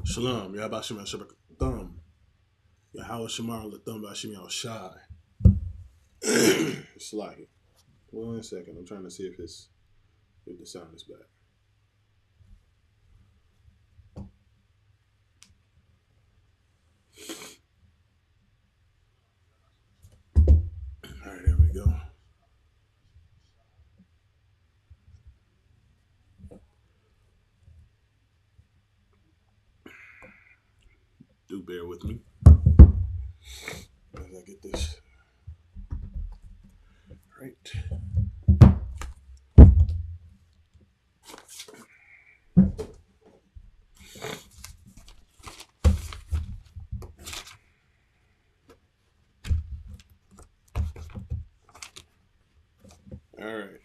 Shalom, Yabashim Shabbat Thumb. Yahweh Shamar Latham Bashim Al Shai. Slahi. 1 second. I'm trying to see if the sound is back. Alright, there we go. Do bear with me as I get this right. Alright.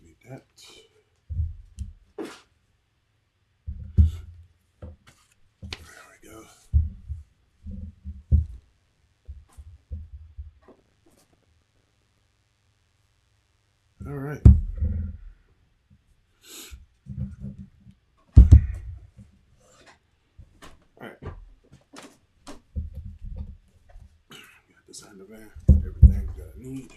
Need that. There we go. Alright. Alright. Got this on the van. Everything that I need.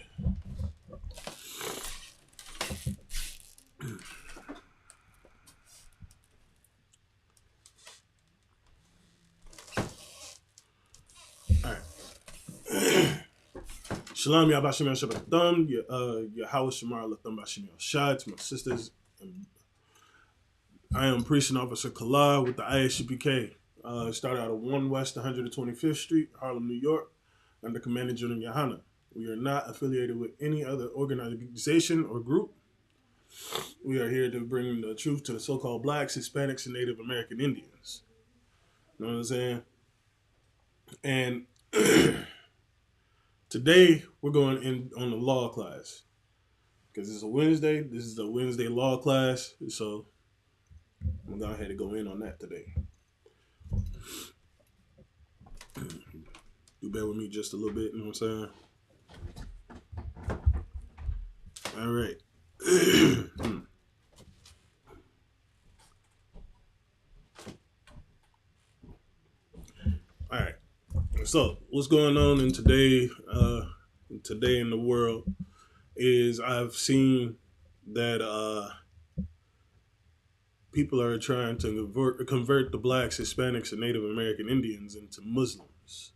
Shalom, Yabashim Shabbat Thumb, Yahweh Shamar Latham Bashim Al Shai, to my sisters. I am Priest and Officer Kala with the Isupk. Started out of 1 West 125th Street, Harlem, New York, under Commander General Yohana. We are not affiliated with any other organization or group. We are here to bring the truth to the so-called blacks, Hispanics, and Native American Indians. You know what I'm saying? And today, we're going in on the law class. Because it's a Wednesday. This is a Wednesday law class. So, I'm going to go ahead and go in on that today. Do bear with me just a little bit, you know what I'm saying? All right. All right. So, what's going on in today in the world is I've seen that people are trying to convert the blacks, Hispanics, and Native American Indians into Muslims.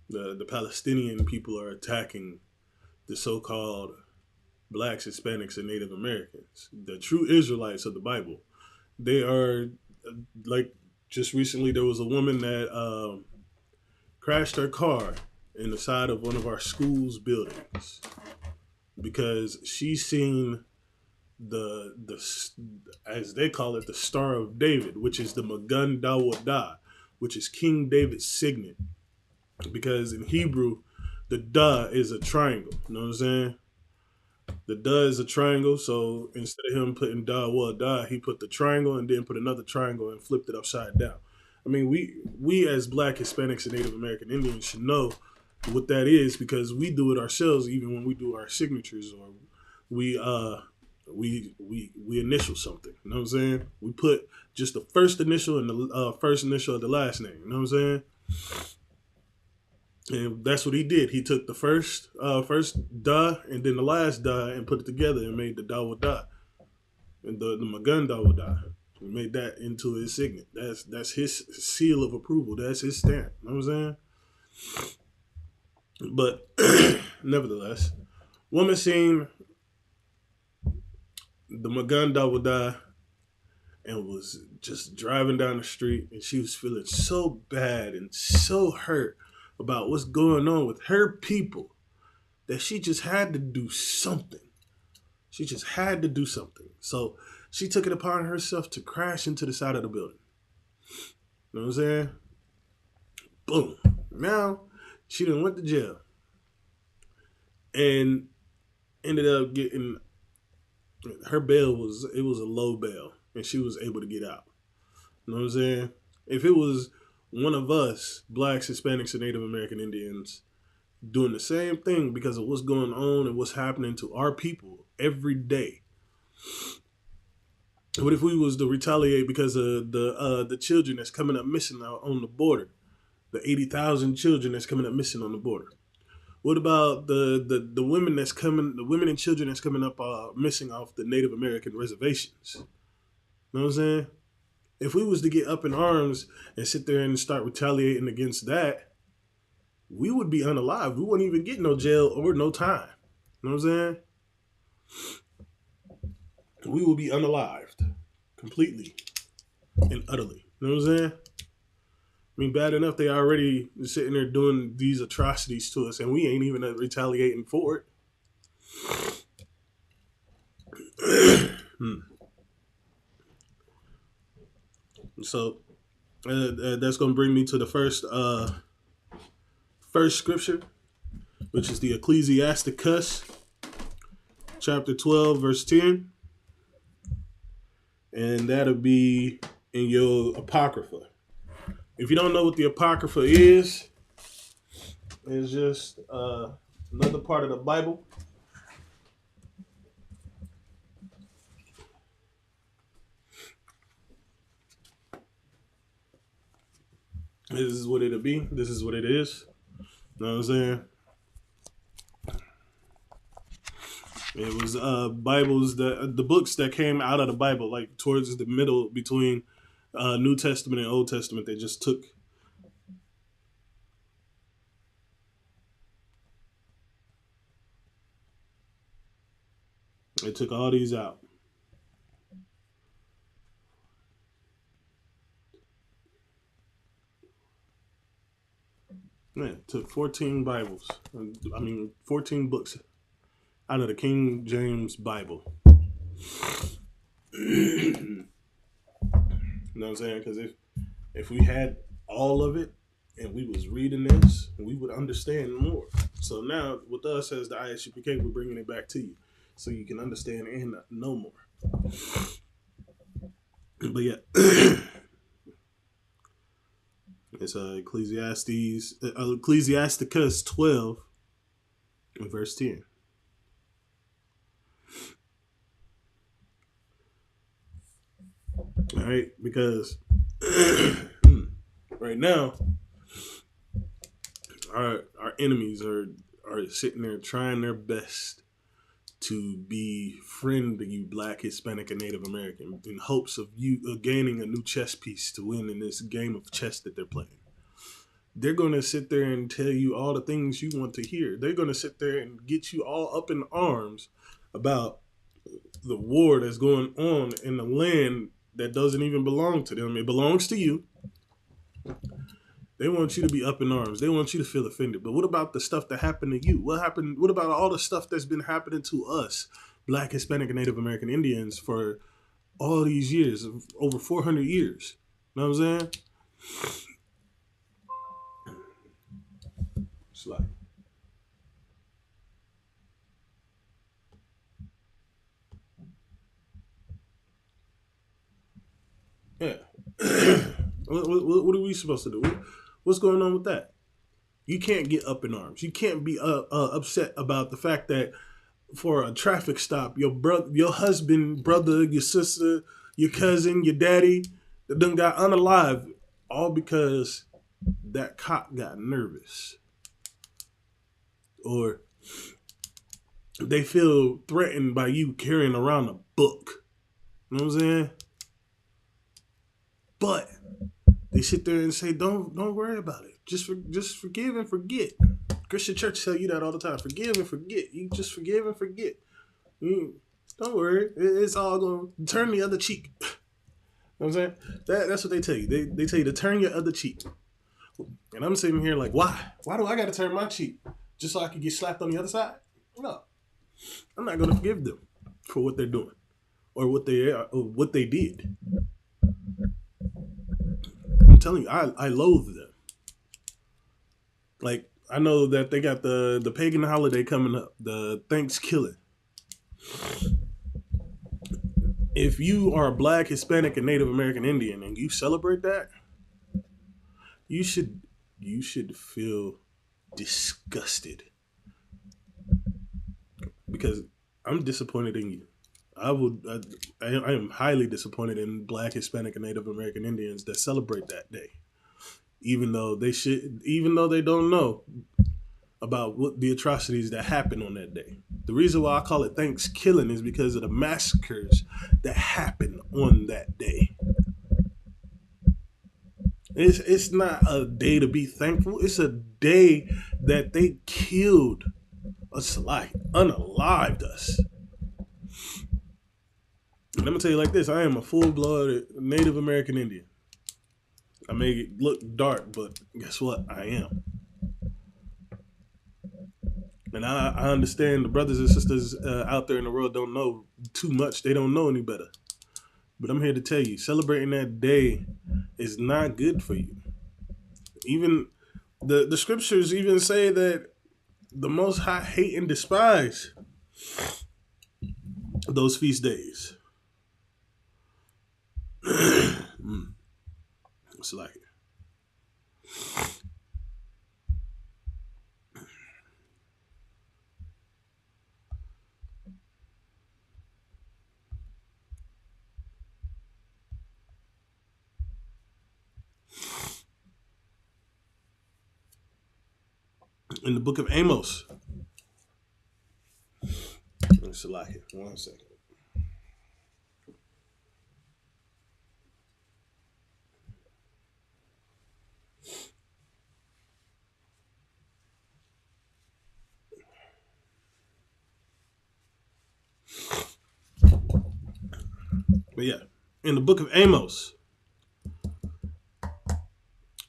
The Palestinian people are attacking the so-called blacks, Hispanics, and Native Americans. The true Israelites of the Bible. They are, like, just recently there was a woman that crashed her car in the side of one of our school's buildings because she seen the as they call it, the Star of David, which is the Magun Dawadah, which is King David's signet. Because in Hebrew, the da is a triangle. You know what I'm saying? The da is a triangle, so instead of him putting da, he put the triangle and then put another triangle and flipped it upside down. I mean, we as Black, Hispanics, and Native American Indians should know what that is because we do it ourselves, even when we do our signatures or we initial something. You know what I'm saying? We put just the first initial and the first initial of the last name. You know what I'm saying? And that's what he did. He took the first da and then the last da and put it together and made the Dawadah and the Magun Dawadah. He made that into his signet. That's his seal of approval. That's his stamp. You know what I'm saying? But nevertheless, woman seen the Magun Dawadah and was just driving down the street and she was feeling so bad and so hurt about what's going on with her people that she just had to do something. She just had to do something. So she took it upon herself to crash into the side of the building. You know what I'm saying? Boom. Now she done went to jail and ended up getting her bail was a low bail and she was able to get out. You know what I'm saying? If it was one of us, Blacks, Hispanics, and Native American Indians, doing the same thing because of what's going on and what's happening to our people every day, What if we was to retaliate because of the children that's coming up missing out on the border? The 80,000 children that's coming up missing on the border. What about the women that's coming, the women and children that's coming up missing off the Native American reservations? You know what I'm saying? If we was to get up in arms and sit there and start retaliating against that, we would be unalive. We wouldn't even get no jail or no time. You know what I'm saying? We would be unalived completely and utterly. You know what I'm saying? I mean, bad enough they already sitting there doing these atrocities to us, and we ain't even retaliating for it. So that's going to bring me to the first scripture, which is the Ecclesiasticus, chapter 12, verse 10. And that'll be in your Apocrypha. If you don't know what the Apocrypha is, it's just another part of the Bible. This is what it'll be. This is what it is. You know what I'm saying? It was Bibles, the books that came out of the Bible, like towards the middle between New Testament and Old Testament. They just took all these out. Man, took 14 Bibles. 14 books out of the King James Bible. You know what I'm saying? Because if we had all of it and we was reading this, we would understand more. So now with us as the Isupk, we're bringing it back to you so you can understand and know more. But yeah, it's Ecclesiasticus 12 and verse 10. All right, because right now our enemies are sitting there trying their best to befriend you, Black, Hispanic, and Native American, in hopes of you gaining a new chess piece to win in this game of chess that they're playing. They're going to sit there and tell you all the things you want to hear. They're going to sit there and get you all up in arms about the war that's going on in the land that doesn't even belong to them. It belongs to you. They want you to be up in arms. They want you to feel offended. But what about the stuff that happened to you? What happened? What about all the stuff that's been happening to us, Black, Hispanic, and Native American Indians, for all these years, over 400 years? You know what I'm saying? It's like, yeah. What are we supposed to do? What's going on with that? You can't get up in arms. You can't be upset about the fact that for a traffic stop, your husband, brother, your sister, your cousin, your daddy, that done got unalive, all because that cop got nervous, or they feel threatened by you carrying around a book. You know what I'm saying? But they sit there and say, "Don't worry about it. Just forgive and forget." Christian church tell you that all the time. Forgive and forget. You just forgive and forget. Don't worry. It's all going to turn the other cheek. You know what I'm saying? That's what they tell you. They tell you to turn your other cheek. And I'm sitting here like, why? Why do I got to turn my cheek? Just so I can get slapped on the other side? No. I'm not going to forgive them for what they're doing or what they did. I'm telling you, I loathe them. Like, I know that they got the pagan holiday coming up, the Thanksgiving. If you are a Black, Hispanic, and Native American Indian and you celebrate that, you should feel disgusted, because I'm disappointed in you. I am highly disappointed in Black, Hispanic, and Native American Indians that celebrate that day, even though they don't know about what the atrocities that happen on that day. The reason why I call it Thanksgiving is because of the massacres that happen on that day. It's not a day to be thankful. It's a day that they killed us, like unalived us. And I'm gonna tell you like this: I am a full-blooded Native American Indian. I may look dark, but guess what? I am. And I understand the brothers and sisters out there in the world don't know too much. They don't know any better. But I'm here to tell you, celebrating that day is not good for you. Even the scriptures even say that the Most High hate and despise those feast days. It's like it. In the book of Amos. It's like it. 1 second. But yeah, in the book of Amos,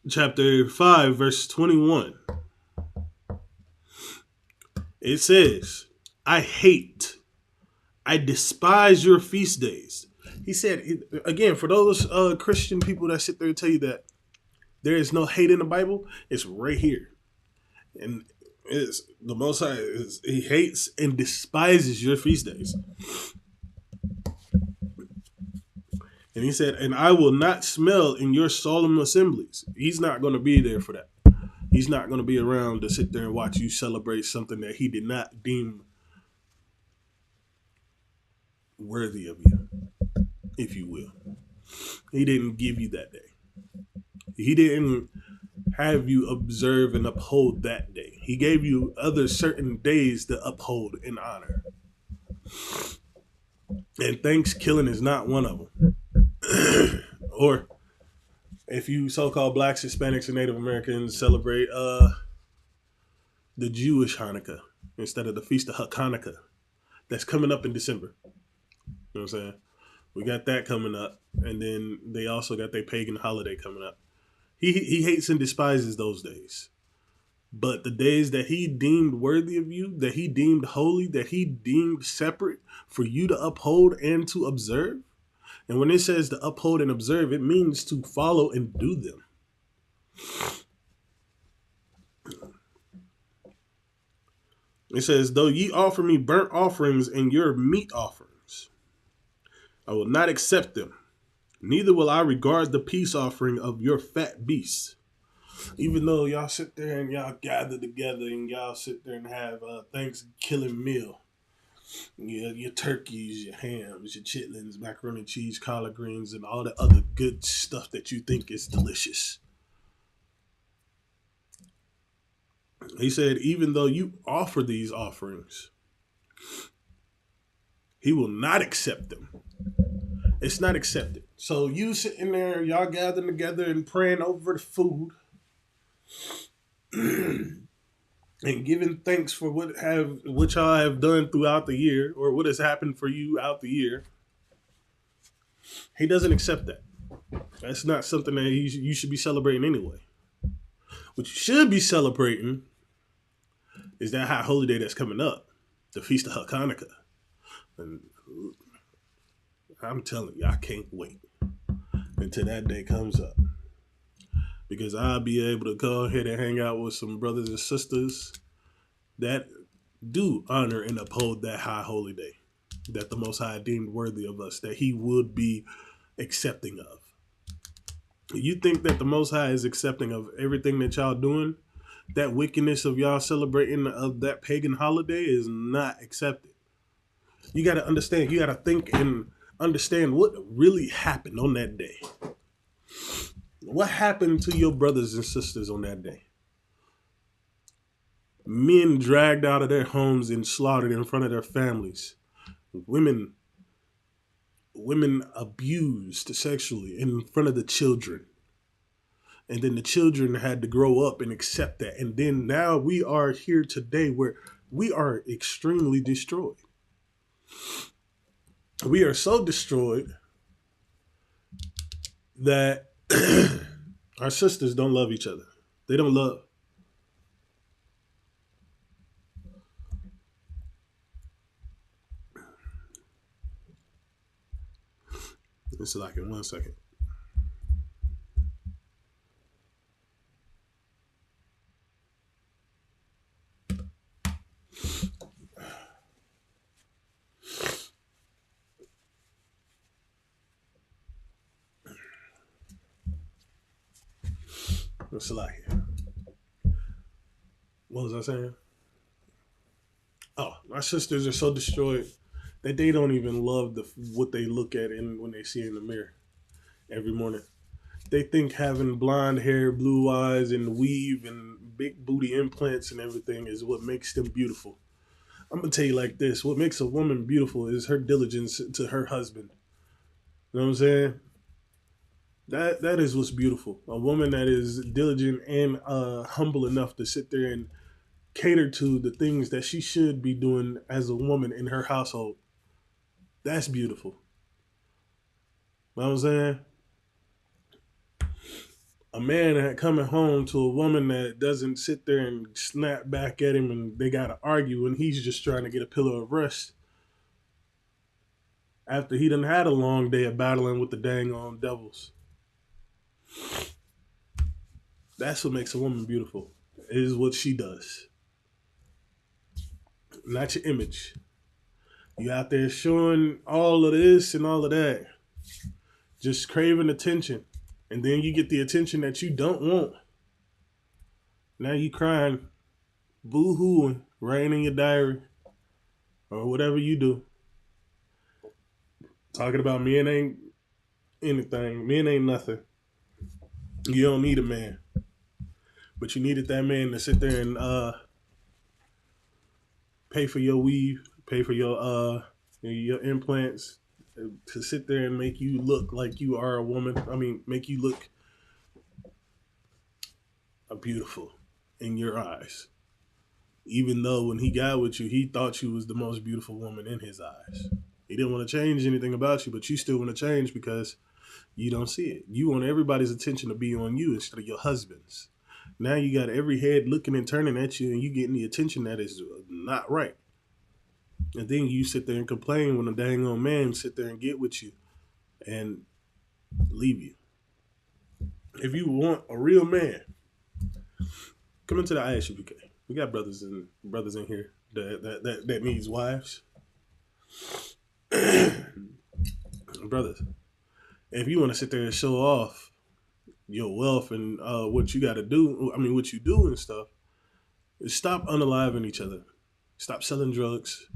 chapter 5, verse 21, it says, I despise your feast days. He said, again, for those Christian people that sit there and tell you that there is no hate in the Bible, it's right here. And it's the Most High, he hates and despises your feast days. And he said, and I will not smell in your solemn assemblies. He's not going to be there for that. He's not going to be around to sit there and watch you celebrate something that he did not deem worthy of you, if you will. He didn't give you that day. He didn't have you observe and uphold that day. He gave you other certain days to uphold and honor. And Thanksgiving is not one of them. Or if you so-called Blacks, Hispanics, and Native Americans celebrate the Jewish Hanukkah instead of the Feast of Hanukkah that's coming up in December. You know what I'm saying? We got that coming up. And then they also got their pagan holiday coming up. He hates and despises those days. But the days that he deemed worthy of you, that he deemed holy, that he deemed separate for you to uphold and to observe. And when it says to uphold and observe, it means to follow and do them. It says, though ye offer me burnt offerings and your meat offerings, I will not accept them. Neither will I regard the peace offering of your fat beasts. Even though y'all sit there and y'all gather together and y'all sit there and have a Thanksgiving meal. Your turkeys, your hams, your chitlins, macaroni and cheese, collard greens, and all the other good stuff that you think is delicious. He said, even though you offer these offerings, he will not accept them. It's not accepted. So you sitting there, y'all gathering together and praying over the food and giving thanks for what y'all have done throughout the year or what has happened for you out the year. He doesn't accept that. That's not something that you should be celebrating anyway. What you should be celebrating is that high holy day that's coming up, the Feast of Hanukkah. And I'm telling you, I can't wait until that day comes up. Because I'll be able to go ahead and hang out with some brothers and sisters that do honor and uphold that high holy day that the Most High deemed worthy of us, that he would be accepting of. You think that the Most High is accepting of everything that y'all doing? That wickedness of y'all celebrating of that pagan holiday is not accepted. You got to understand. You got to think and understand what really happened on that day. What happened to your brothers and sisters on that day? Men dragged out of their homes and slaughtered in front of their families. Women abused sexually in front of the children. And then the children had to grow up and accept that. And then now we are here today where we are extremely destroyed. We are so destroyed that our sisters don't love each other. They don't love. It's like in 1 second. It's like, what was I saying? Oh, our sisters are so destroyed that they don't even love what they look at when they see in the mirror every morning. They think having blonde hair, blue eyes, and weave and big booty implants and everything is what makes them beautiful. I'm gonna tell you like this: what makes a woman beautiful is her diligence to her husband. You know what I'm saying? That is what's beautiful. A woman that is diligent and humble enough to sit there and cater to the things that she should be doing as a woman in her household. That's beautiful. You know what I'm saying? A man that coming home to a woman that doesn't sit there and snap back at him and they gotta argue and he's just trying to get a pillow of rest after he done had a long day of battling with the dang on devils. That's what makes a woman beautiful, is what she does. Not your image. You out there showing all of this and all of that. Just craving attention. And then you get the attention that you don't want. Now you crying, boo-hooing, writing in your diary, or whatever you do. Talking about men ain't anything. Men ain't nothing. You don't need a man. But you needed that man to sit there and pay for your weave, pay for your implants, to sit there and make you look like you are a woman. I mean, make you look beautiful in your eyes. Even though when he got with you, he thought you was the most beautiful woman in his eyes. He didn't want to change anything about you, but you still want to change because you don't see it. You want everybody's attention to be on you instead of your husband's. Now you got every head looking and turning at you and you getting the attention that is not right. And then you sit there and complain when a dang old man sit there and get with you and leave you. If you want a real man, come into the Isupk. We got brothers in here that needs wives. Brothers, if you want to sit there and show off your wealth and what you got to do, I mean, what you do and stuff, is stop unaliving each other. Stop selling drugs.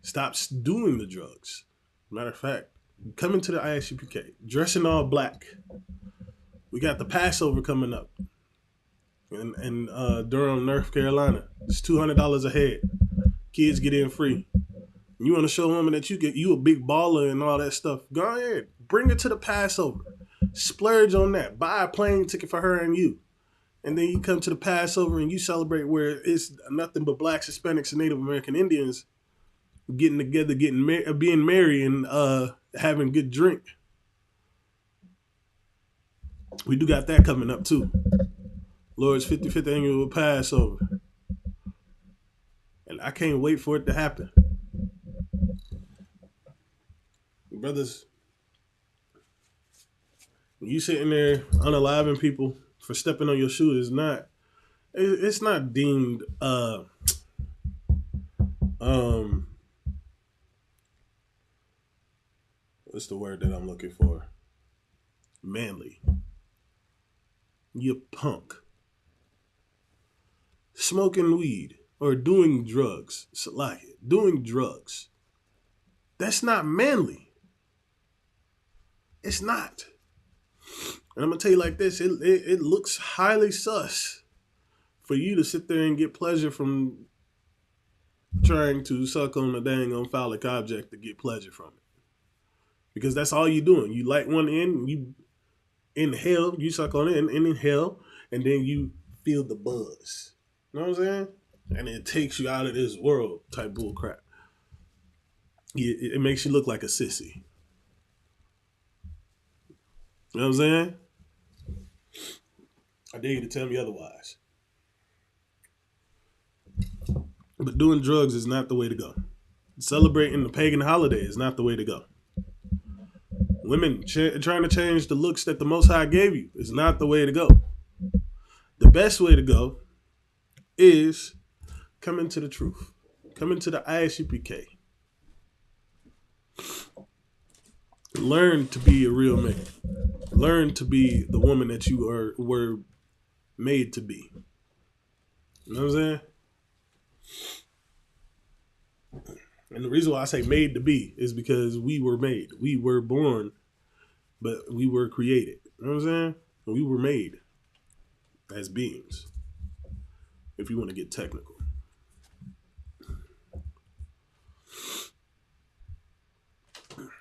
Stop doing the drugs. Matter of fact, come into the Isupk, dressing all black. We got the Passover coming up in Durham, North Carolina. It's $200 a head. Kids get in free. You want to show a woman that you a big baller and all that stuff, go ahead. Bring her to the Passover. Splurge on that. Buy a plane ticket for her and you. And then you come to the Passover and you celebrate where it's nothing but blacks, Hispanics, and Native American Indians getting together, being merry and having good drink. We do got that coming up too. Lord's 55th annual Passover. And I can't wait for it to happen. Brothers, you sitting there unaliving people for stepping on your shoe is not, it's not deemed what's the word that I'm looking for? Manly. You punk. Smoking weed or doing drugs. Doing drugs That's not manly. It's not. And I'm going to tell you like this. It looks highly sus for you to sit there and get pleasure from trying to suck on a dang phallic object to get pleasure from it. Because that's all you're doing. You light one end, you inhale, you suck on it and inhale, and then you feel the buzz. You know what I'm saying? And it takes you out of this world type bull crap. It makes you look like a sissy. You know what I'm saying? I dare you to tell me otherwise. But doing drugs is not the way to go. Celebrating the pagan holiday is not the way to go. Women trying to change the looks that the Most High gave you is not the way to go. The best way to go is come into the truth. Come into the Isupk. Learn to be a real man. Learn to be the woman that you were made to be. You know what I'm saying? And the reason why I say made to be is because we were made. We were born, but we were created. You know what I'm saying? We were made as beings, if you want to get technical.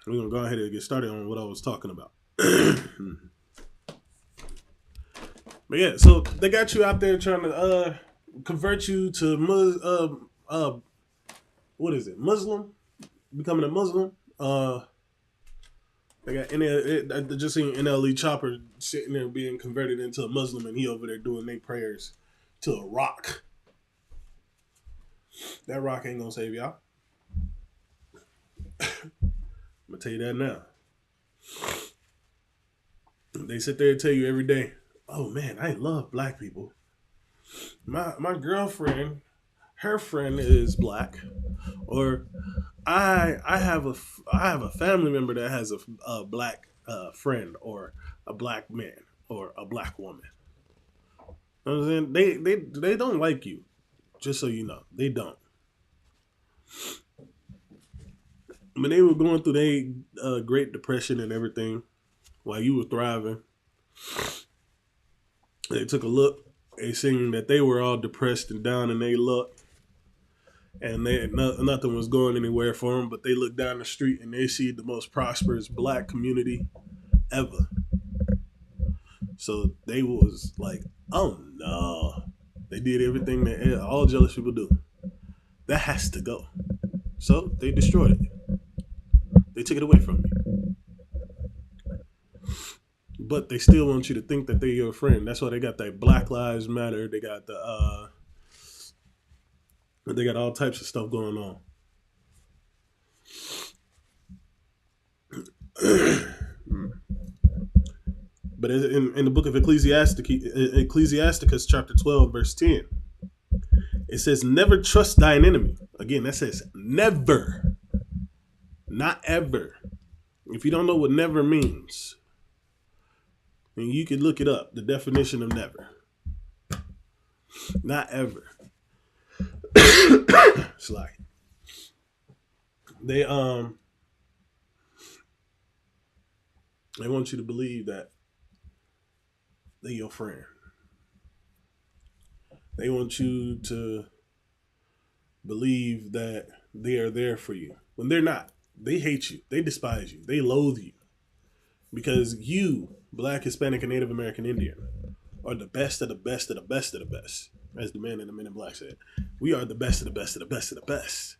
We're going to go ahead and get started on what I was talking about. But yeah, so they got you out there trying to convert you to what is it? Muslim? Becoming a Muslim? They got I just seen NLE Chopper sitting there being converted into a Muslim, and he over there doing their prayers to a rock. That rock ain't gonna save y'all. I'm gonna tell you that now. They sit there and tell you every day, "Oh man, I love black people. My girlfriend, her friend is black," or I have a family member that has a black friend, or a black man, or a black woman. You know what I'm saying? They don't like you, just so you know. They don't. When they were going through their Great Depression and everything, while you were thriving, they took a look. They seen that they were all depressed and down in their luck, and nothing was going anywhere for them. But they look down the street and they see the most prosperous black community ever. So they was like, "Oh no!" They did everything that all jealous people do. That has to go. So they destroyed it. They took it away from you. But they still want you to think that they're your friend. That's why they got that Black Lives Matter. They got they got all types of stuff going on. But in the book of Ecclesiasticus chapter 12, verse 10, it says, "Never trust thine enemy." Again, that says never, not ever. If you don't know what never means, then you can look it up, the definition of never. Not ever. It's like they want you to believe that they're your friend. They want you to believe that they are there for you when they're not. They hate you. They despise you. They loathe you. Because you, Black, Hispanic, and Native American Indian, are the best of the best of the best of the best. As the man in the Men in Black said, we are the best of the best of the best of the best.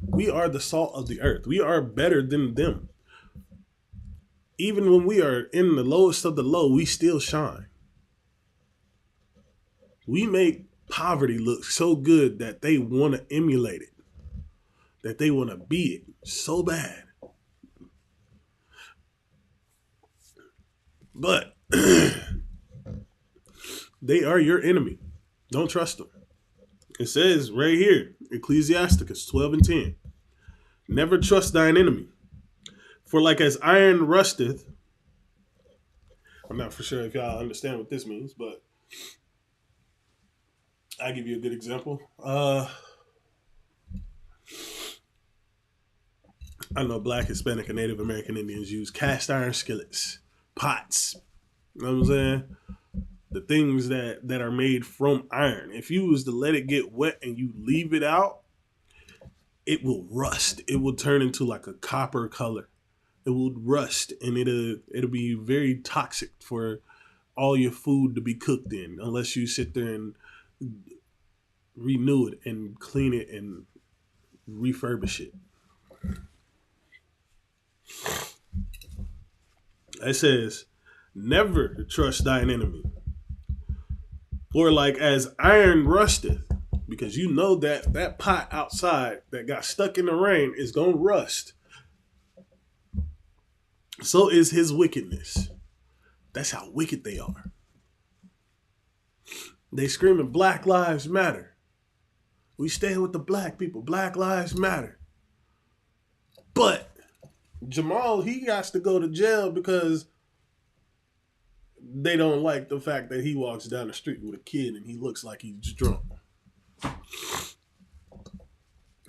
We are the salt of the earth. We are better than them. Even when we are in the lowest of the low, we still shine. We make poverty look so good that they want to emulate it, that they want to be it so bad. But they are your enemy. Don't trust them. It says right here, Ecclesiasticus 12 and 10, "Never trust thine enemy. For like as iron rusteth," I'm not for sure if y'all understand what this means, but I'll give you a good example. I know Black, Hispanic, and Native American Indians use cast iron skillets, pots. You know what I'm saying? The things that are made from iron. If you was to let it get wet and you leave it out, it will rust. It will turn into like a copper color. It will rust, and it'll be very toxic for all your food to be cooked in, unless you sit there and renew it and clean it and refurbish it. It says, never trust thine enemy. For like as iron rusteth, because you know that that pot outside that got stuck in the rain is going to rust. So is his wickedness. That's how wicked they are. They screaming Black Lives Matter. We stand with the black people. Black Lives Matter. But Jamal, he has to go to jail because they don't like the fact that he walks down the street with a kid and he looks like he's drunk.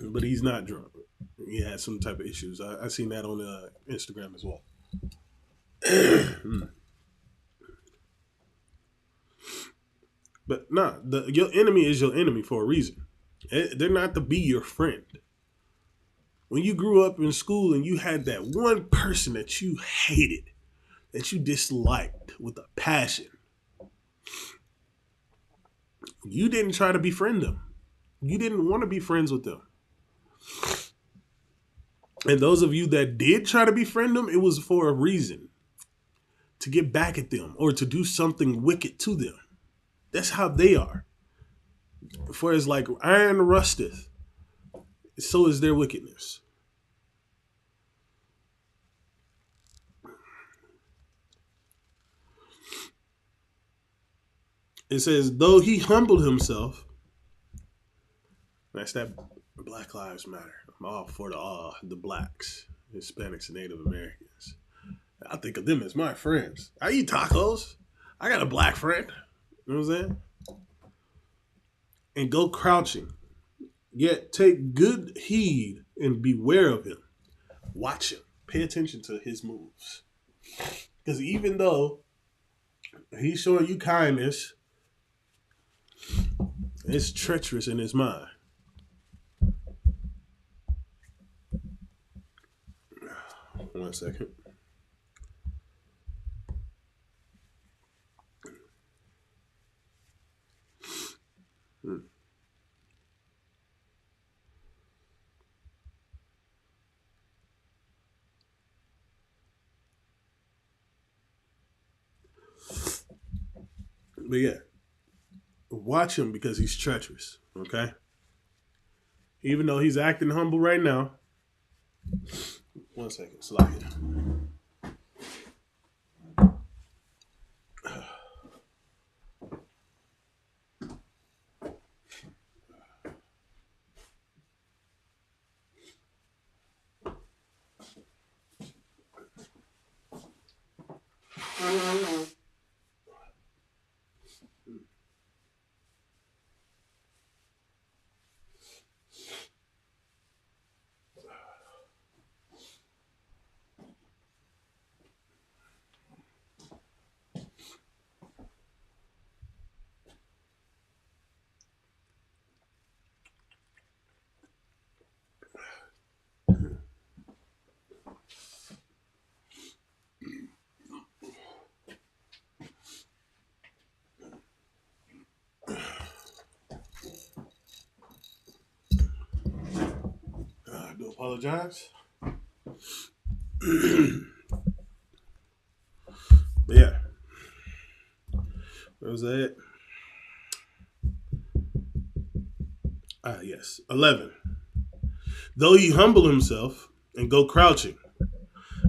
But he's not drunk. He has some type of issues. I seen that on Instagram as well. But nah, your enemy is your enemy for a reason. They're not to be your friend. When you grew up in school and you had that one person that you hated, that you disliked with a passion, you didn't try to befriend them. You didn't want to be friends with them. And those of you that did try to befriend them, it was for a reason. To get back at them or to do something wicked to them. That's how they are. For as like iron rusteth, so is their wickedness. It says, though he humbled himself, that's that Black Lives Matter. I'm all for the blacks, Hispanics, and Native Americans. I think of them as my friends. I eat tacos. I got a black friend. You know what I'm saying? And go crouching. Yet take good heed and beware of him. Watch him. Pay attention to his moves. Because even though he's showing you kindness, it's treacherous in his mind. One second. But yeah, watch him because he's treacherous, okay? Even though he's acting humble right now. One second, slide it. I do apologize. But yeah. Where was that? Yes. 11. Though he humble himself and go crouching,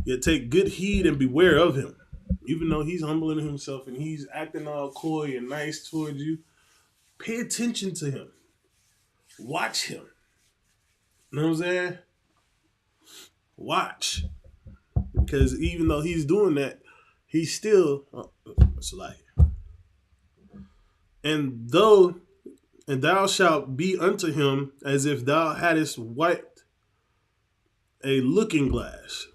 yet take good heed and beware of him. Even though he's humbling himself and he's acting all coy and nice towards you, pay attention to him. Watch him. You know what I'm saying? Watch. Because even though he's doing that, he's still it's like, and thou shalt be unto him as if thou hadst wiped a looking glass.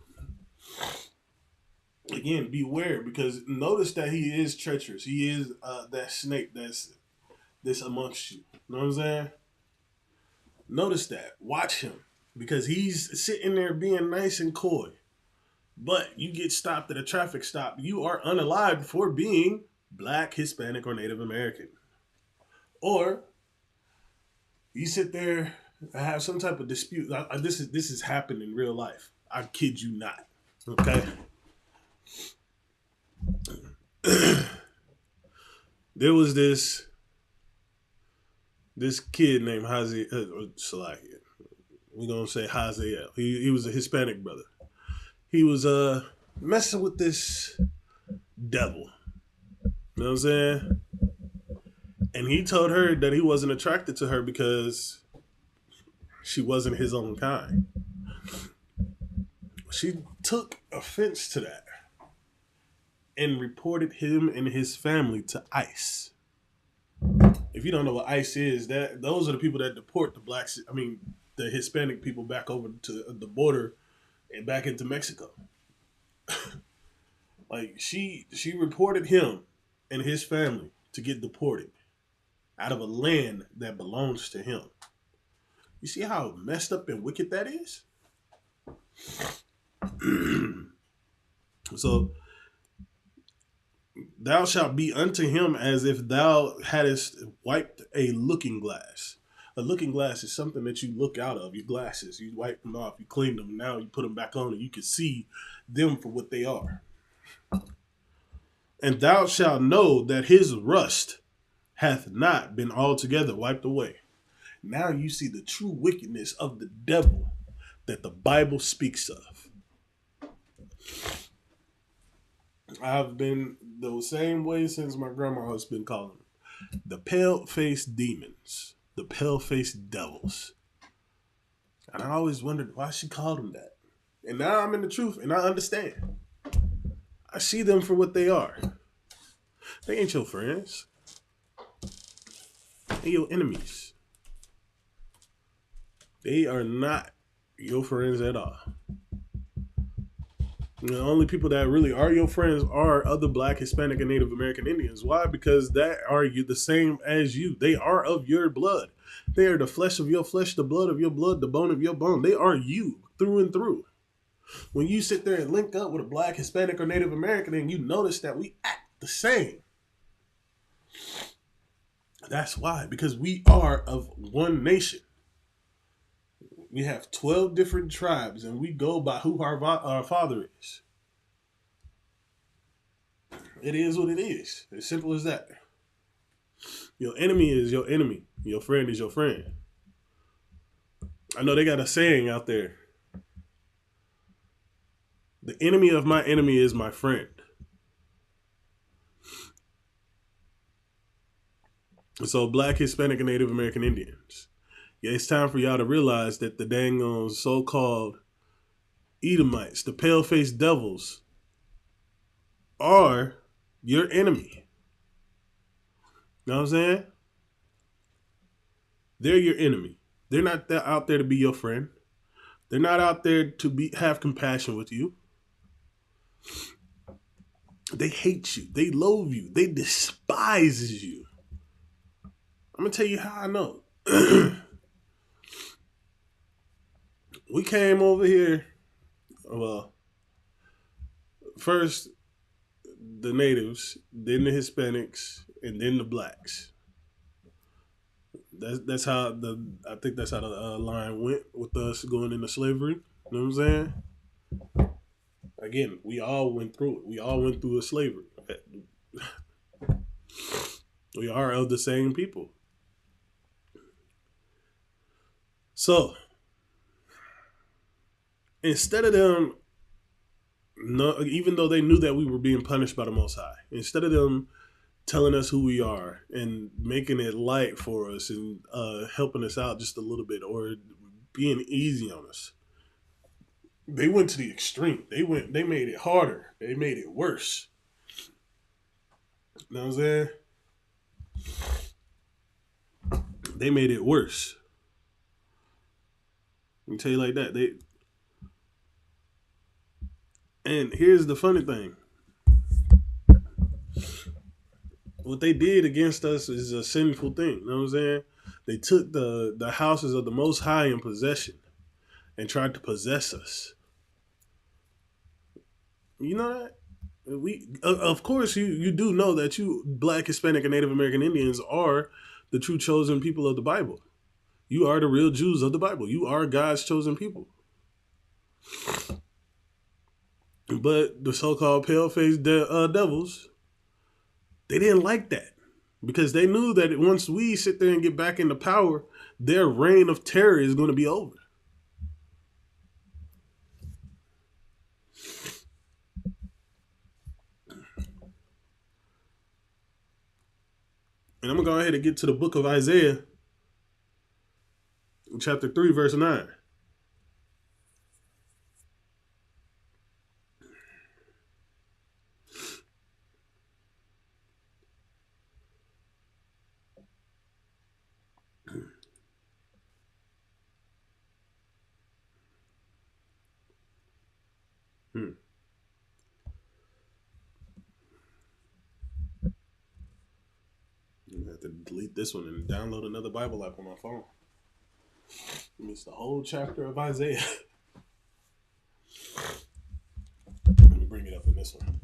Again, beware, because notice that he is treacherous. He is that snake that's amongst you. You know what I'm saying? Notice that. Watch him, because he's sitting there being nice and coy. But you get stopped at a traffic stop, you are unalived for being Black, Hispanic, or Native American. Or you sit there and have some type of dispute. This has happened in real life. I kid you not. Okay. There was this kid named Salakia. We're gonna say Hazael. He was a Hispanic brother. He was messing with this devil. You know what I'm saying? And he told her that he wasn't attracted to her because she wasn't his own kind. She took offense to that and reported him and his family to ICE. If you don't know what ICE is, those are the people that deport the Hispanic people back over to the border and back into Mexico. Like she reported him and his family to get deported out of a land that belongs to him. You see how messed up and wicked that is? So, thou shalt be unto him as if thou hadst wiped a looking glass. A looking glass is something that you look out of. Your glasses, you wipe them off, you clean them, now you put them back on and you can see them for what they are. And thou shalt know that his rust hath not been altogether wiped away. Now you see the true wickedness of the devil that the Bible speaks of. I've been the same way since my grandma has been calling them. The pale-faced demons. The pale-faced devils. And I always wondered why she called them that. And now I'm in the truth and I understand. I see them for what they are. They ain't your friends. They your enemies. They are not your friends at all. The only people that really are your friends are other Black, Hispanic, and Native American Indians. Why? Because that are you the same as you. They are of your blood. They are the flesh of your flesh, the blood of your blood, the bone of your bone. They are you through and through. When you sit there and link up with a Black, Hispanic, or Native American, and you notice that we act the same. That's why. Because we are of one nation. We have 12 different tribes, and we go by who our father is. It is what it is. As simple as that. Your enemy is your enemy. Your friend is your friend. I know they got a saying out there. The enemy of my enemy is my friend. So Black, Hispanic, and Native American Indians. Yeah, it's time for y'all to realize that the dang on so-called Edomites, the pale-faced devils, are your enemy. You know what I'm saying? They're your enemy. They're not out there to be your friend. They're not out there to have compassion with you. They hate you. They loathe you. They despise you. I'm going to tell you how I know. We came over here, well, first the natives, then the Hispanics, and then the Blacks. That's how I think that's how the line went with us going into slavery. You know what I'm saying? Again, we all went through it. We all went through a slavery. We are of the same people. So, instead of them, even though they knew that we were being punished by the Most High, instead of them telling us who we are and making it light for us and helping us out just a little bit or being easy on us, they went to the extreme. They made it harder. They made it worse. You know what I'm saying? They made it worse. Let me tell you like that. And here's the funny thing. What they did against us is a sinful thing. You know what I'm saying? They took the houses of the Most High in possession and tried to possess us. You know that? We of course you do know that you Black, Hispanic, and Native American Indians are the true chosen people of the Bible. You are the real Jews of the Bible. You are God's chosen people. But the so-called pale-faced devils, they didn't like that because they knew that once we sit there and get back into power, their reign of terror is going to be over. And I'm going to go ahead and get to the book of Isaiah, chapter 3, verse 9. I have to delete this one and download another Bible app on my phone. I missed the whole chapter of Isaiah. Let me bring it up in this one.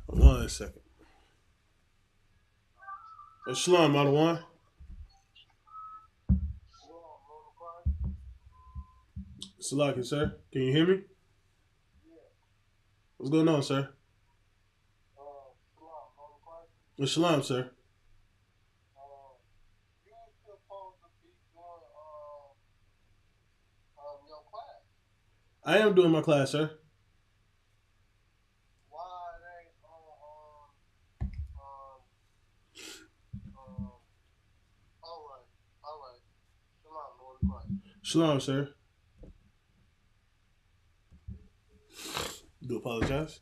One second. Shalom, Madawan. Salaki, sir. Can you hear me? What's going on, sir? Shalom, sir. I am doing my class, sir. Shalom, sir. Do apologize.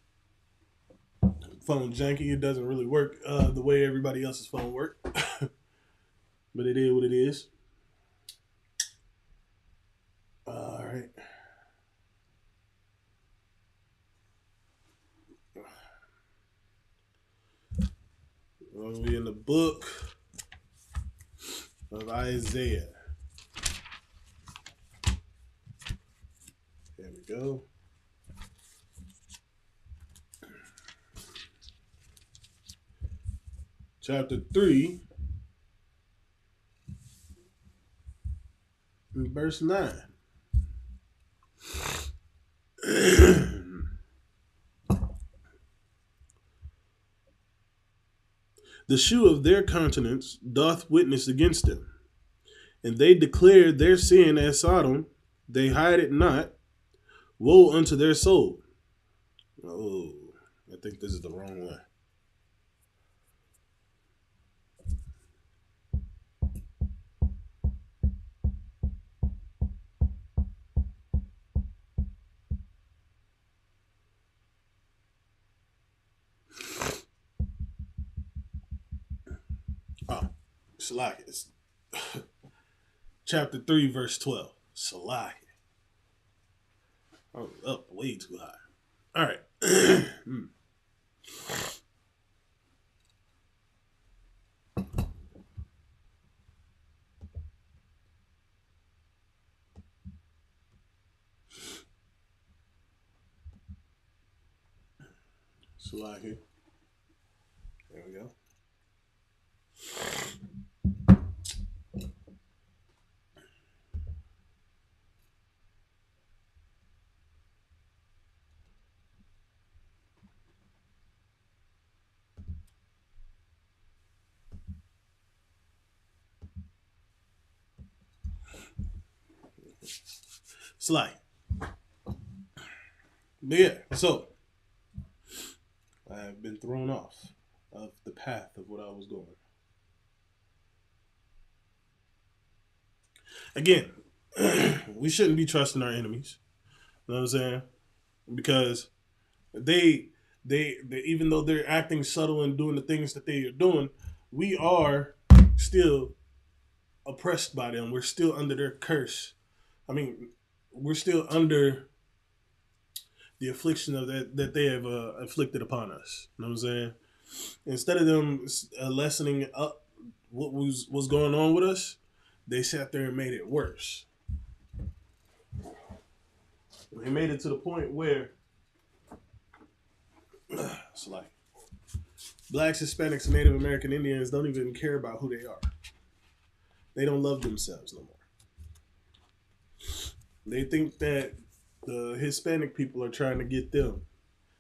Phone janky. It doesn't really work the way everybody else's phone work. But it is what it is. All right. We're in the book of Isaiah. There we go. Chapter 3, verse 9. The shew of their countenance doth witness against them, and they declare their sin as Sodom, they hide it not. Woe unto their soul. Oh, I think this is the wrong one. Oh, Salaki. It's chapter 3, verse 12. Salaki. I was up way too high. All right. Salaki. There we go. It's like, but yeah. So I have been thrown off of the path of what I was going. Again, we shouldn't be trusting our enemies. You know what I'm saying? Because they, they even though they're acting subtle and doing the things that they are doing, we are still oppressed by them. We're still under their curse. I mean, we're still under the affliction of that they have inflicted upon us. You know what I'm saying? Instead of them lessening up what's going on with us, they sat there and made it worse. They made it to the point where it's like blacks, Hispanics, and Native American Indians don't even care about who they are. They don't love themselves no more. They think that the Hispanic people are trying to get them.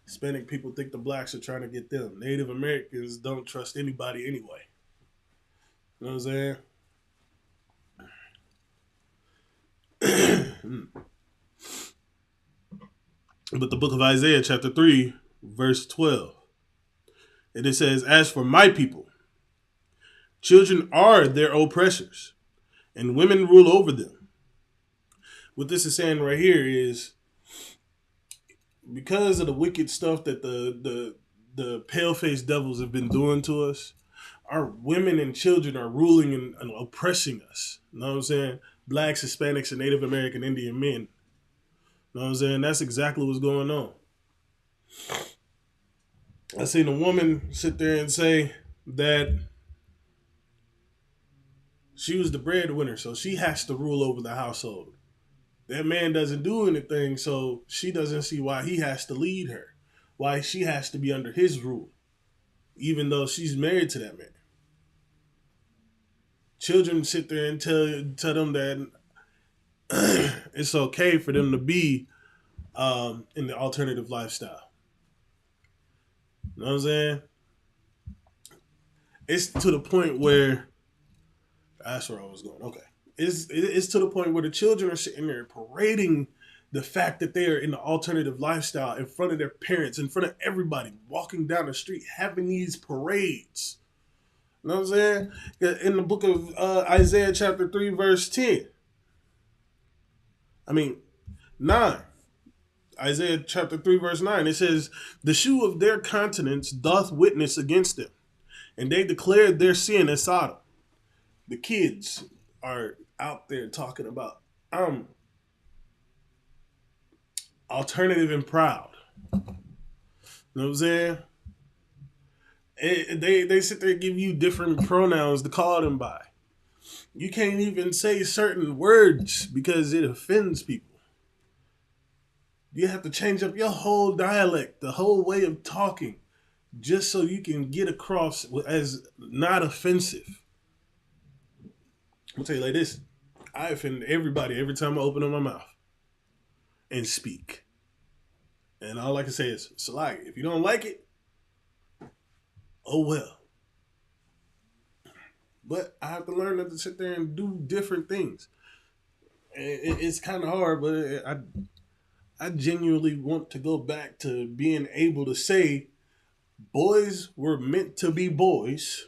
Hispanic people think the blacks are trying to get them. Native Americans don't trust anybody anyway. You know what I'm saying? But the book of Isaiah, chapter 3, verse 12. And it says, "As for my people, children are their oppressors, and women rule over them." What this is saying right here is because of the wicked stuff that the pale-faced devils have been doing to us, our women and children are ruling and oppressing us. You know what I'm saying? Blacks, Hispanics, and Native American Indian men. You know what I'm saying? That's exactly what's going on. I seen a woman sit there and say that she was the breadwinner, so she has to rule over the household. That man doesn't do anything, so she doesn't see why he has to lead her, why she has to be under his rule, even though she's married to that man. Children sit there and tell them that it's okay for them to be in the alternative lifestyle. You know what I'm saying? It's to the point where that's where I was going. Okay, it's to the point where the children are sitting there parading the fact that they are in the alternative lifestyle in front of their parents, in front of everybody, walking down the street, having these parades. You know what I'm saying? In the book of Isaiah chapter 3, verse 10. I mean, 9. Isaiah chapter 3, verse 9. It says, "The shoe of their countenance doth witness against them, and they declared their sin as Sodom." The kids are out there talking about, I'm alternative and proud. You know what I'm saying? They sit there and give you different pronouns to call them by. You can't even say certain words because it offends people. You have to change up your whole dialect, the whole way of talking, just so you can get across as not offensive. I'm gonna tell you like this: I offend everybody every time I open up my mouth and speak. And all I can say is, Salai, if you don't like it, oh well. But I have to learn to sit there and do different things. It's kind of hard, but I genuinely want to go back to being able to say, boys were meant to be boys,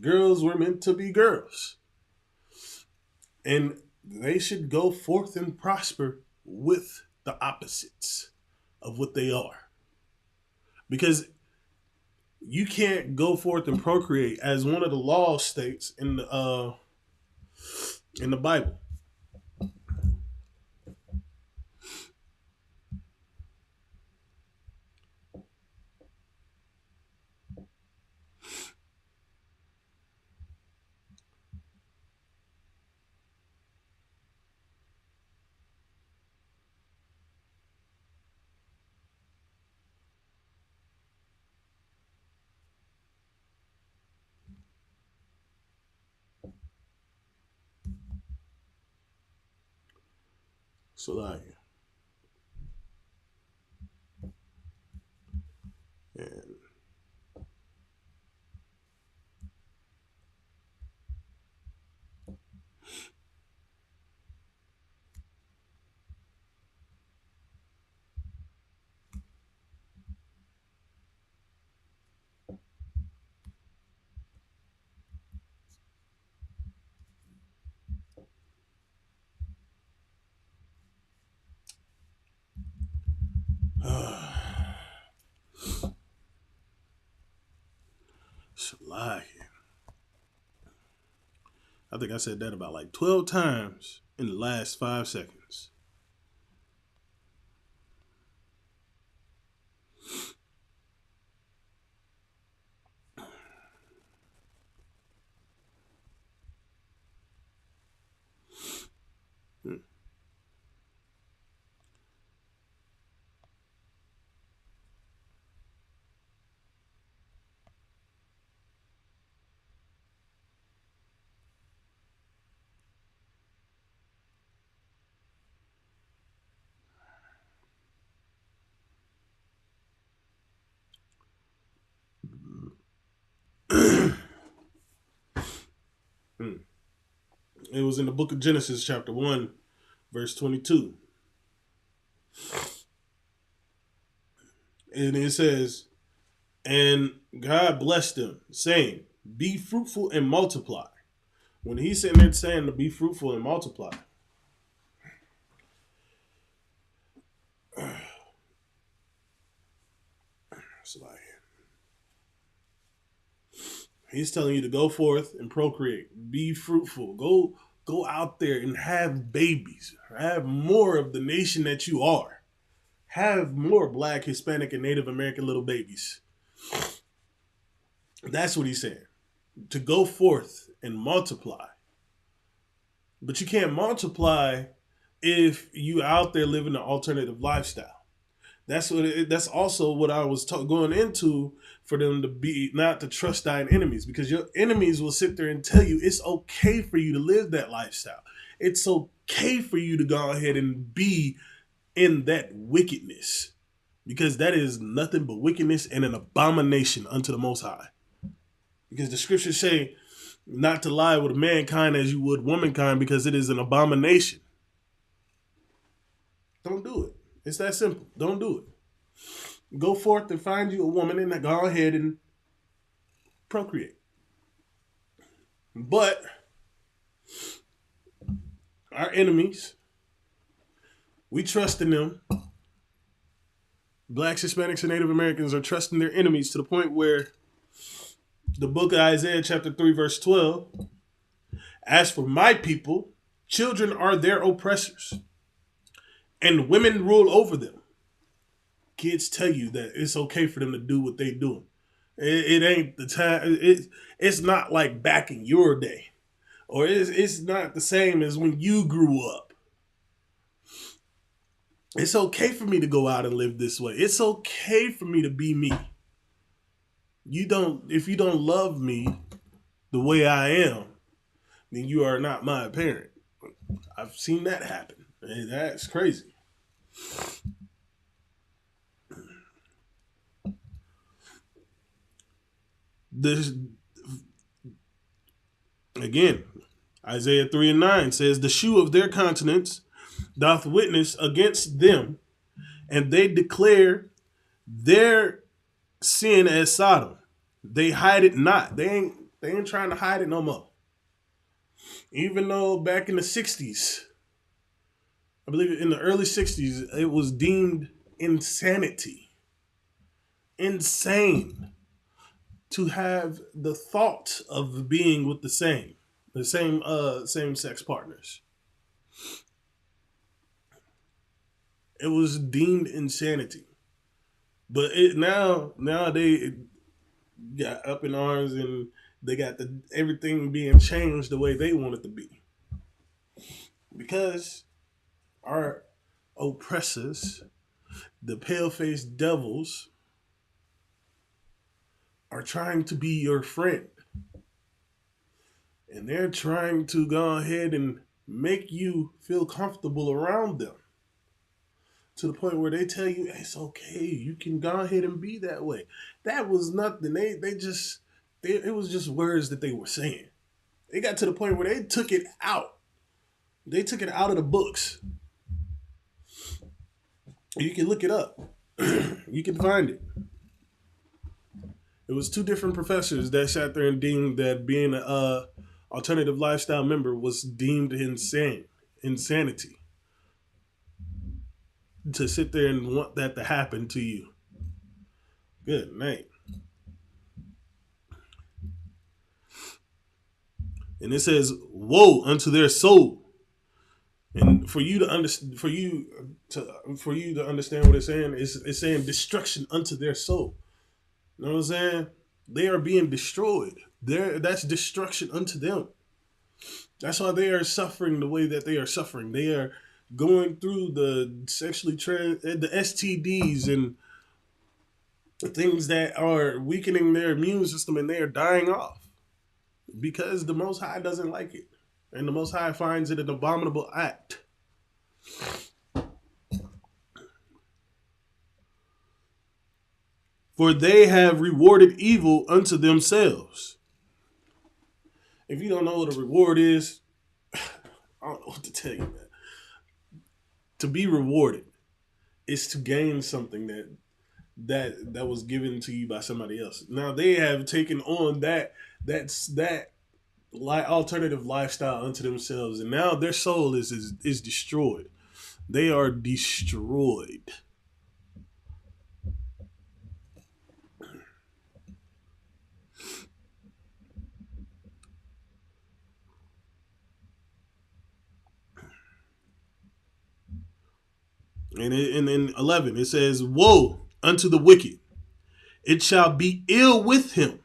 girls were meant to be girls. And they should go forth and prosper with the opposites of what they are. Because you can't go forth and procreate as one of the law states in the Bible. So like, and Shalai. I think I said that about like 12 times in the last 5 seconds. It was in the book of Genesis, chapter 1, verse 22. And it says, and God blessed them, saying, be fruitful and multiply. When he's sitting there saying to be fruitful and multiply, he's telling you to go forth and procreate, be fruitful, go out there and have babies, have more of the nation that you are, have more Black, Hispanic, and Native American little babies. That's what he's saying, to go forth and multiply. But you can't multiply if you out there living an alternative lifestyle. That's also what I was going into, for them to be, not to trust thine enemies, because your enemies will sit there and tell you it's okay for you to live that lifestyle. It's okay for you to go ahead and be in that wickedness, because that is nothing but wickedness and an abomination unto the Most High. Because the scriptures say not to lie with mankind as you would womankind, because it is an abomination. Don't do it. It's that simple. Don't do it. Go forth and find you a woman and go ahead and procreate. But our enemies, we trust in them. Blacks, Hispanics, and Native Americans are trusting their enemies to the point where the book of Isaiah chapter 3 verse 12, as for my people, children are their oppressors, and women rule over them. Kids tell you that it's okay for them to do what they doing. It ain't the time. It's not like back in your day, or it's not the same as when you grew up. It's okay for me to go out and live this way. It's okay for me to be me. If you don't love me the way I am, then you are not my parent. I've seen that happen. And that's crazy. This again, Isaiah 3 and 9 says, the shoe of their countenance doth witness against them, and they declare their sin as Sodom. They hide it not. They ain't trying to hide it no more. Even though back in the 60s, I believe in the early 60s, it was deemed insanity. Insane to have the thought of being with the same sex partners. It was deemed insanity. But now they got up in arms, and they got everything being changed the way they want it to be. Because our oppressors, the pale-faced devils, are trying to be your friend. And they're trying to go ahead and make you feel comfortable around them, to the point where they tell you it's okay, you can go ahead and be that way. That was nothing. It was just words that they were saying. They got to the point where they took it out. They took it out of the books. You can look it up. You can find it. It was 2 different professors that sat there and deemed that being an alternative lifestyle member was deemed insanity. to sit there and want that to happen to you. Good night. And it says, "Woe unto their soul." And for you to understand, for you to understand what it's saying, it's saying destruction unto their soul. You know what I'm saying? They are being destroyed. That's destruction unto them. That's why they are suffering the way that they are suffering. They are going through the STDs and the things that are weakening their immune system, and they are dying off because the Most High doesn't like it, and the Most High finds it an abominable act. For they have rewarded evil unto themselves. If you don't know what a reward is, I don't know what to tell you, man. To be rewarded is to gain something that was given to you by somebody else. Now they have taken on that alternative lifestyle unto themselves, and now their soul is destroyed. They are destroyed. And in 11 it says, "Woe unto the wicked! It shall be ill with him."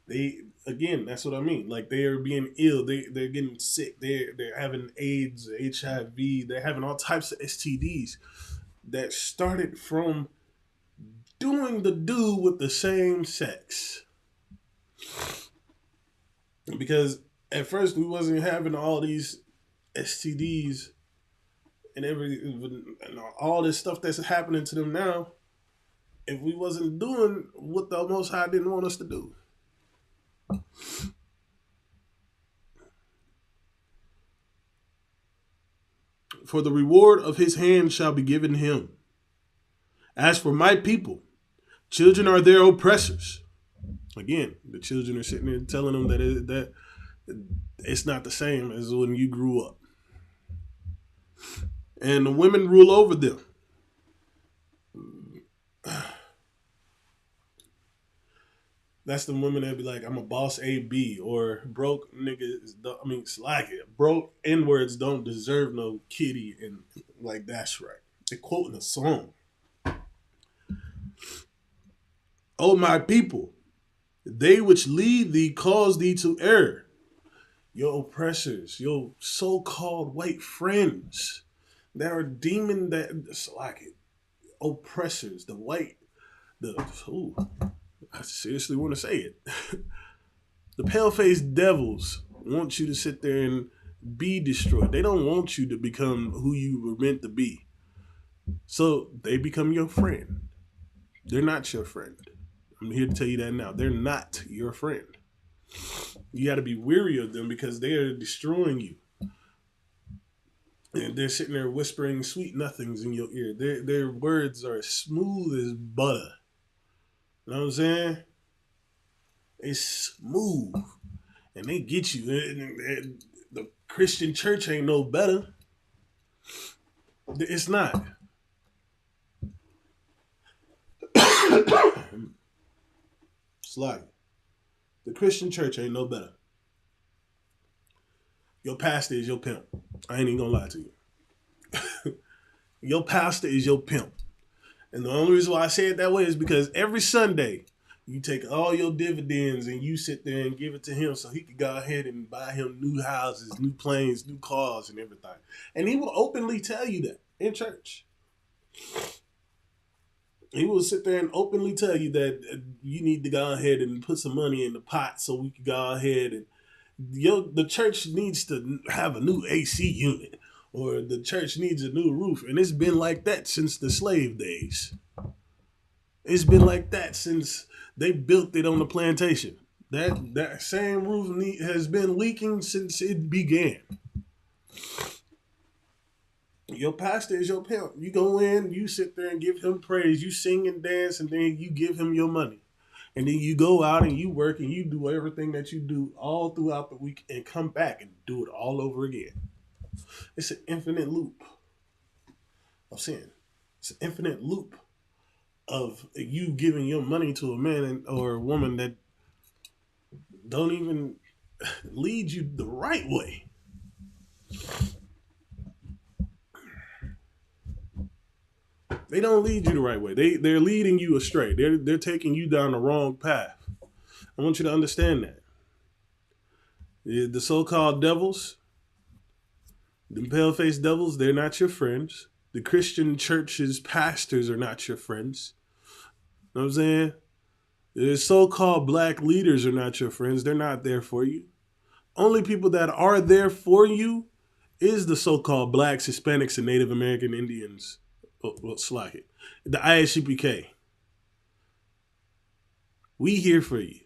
They again, that's what I mean. Like they are being ill. They're getting sick. They're having AIDS, HIV. They're having all types of STDs that started from doing the do with the same sex. Because at first we wasn't having all these STDs and all this stuff that's happening to them now if we wasn't doing what the Most High didn't want us to do. For the reward of his hand shall be given him. As for my people, children are their oppressors. Again, the children are sitting there telling them that it's not the same as when you grew up. And the women rule over them. That's the women that be like, I'm a boss AB, or broke niggas. Slack it. Broke N-words don't deserve no kitty, and like that's right. They're quoting a song. "O my people, they which lead thee cause thee to err." Your oppressors, your so-called white friends that are demon that slack it. Oppressors, I seriously want to say it. The pale-faced devils want you to sit there and be destroyed. They don't want you to become who you were meant to be. So they become your friend. They're not your friend. I'm here to tell you that now. They're not your friend. You got to be weary of them because they are destroying you. And they're sitting there whispering sweet nothings in your ear. Their words are as smooth as butter. You know what I'm saying? It's smooth. And they get you. And the Christian church ain't no better. It's not. It's like the Christian church ain't no better. Your pastor is your pimp. I ain't even gonna lie to you. Your pastor is your pimp. And the only reason why I say it that way is because every Sunday you take all your dividends and you sit there and give it to him so he can go ahead and buy him new houses, new planes, new cars, and everything. And he will openly tell you that in church. He will sit there and openly tell you that you need to go ahead and put some money in the pot so we can go ahead and the church needs to have a new AC unit, or the church needs a new roof. And it's been like that since the slave days. It's been like that since they built it on the plantation. That same roof has been leaking since it began. Your pastor is your pimp. You go in, you sit there and give him praise. You sing and dance, and then you give him your money. And then you go out and you work and you do everything that you do all throughout the week and come back and do it all over again. It's an infinite loop. of sin. It's an infinite loop of you giving your money to a man or a woman that don't even lead you the right way. They don't lead you the right way. They're leading you astray. They're taking you down the wrong path. I want you to understand that. The so-called devils, the pale-faced devils, they're not your friends. The Christian church's pastors are not your friends. You know what I'm saying? The so-called black leaders are not your friends. They're not there for you. Only people that are there for you is the so-called blacks, Hispanics, and Native American Indians. Well, slack it. The ISUPK. We here for you.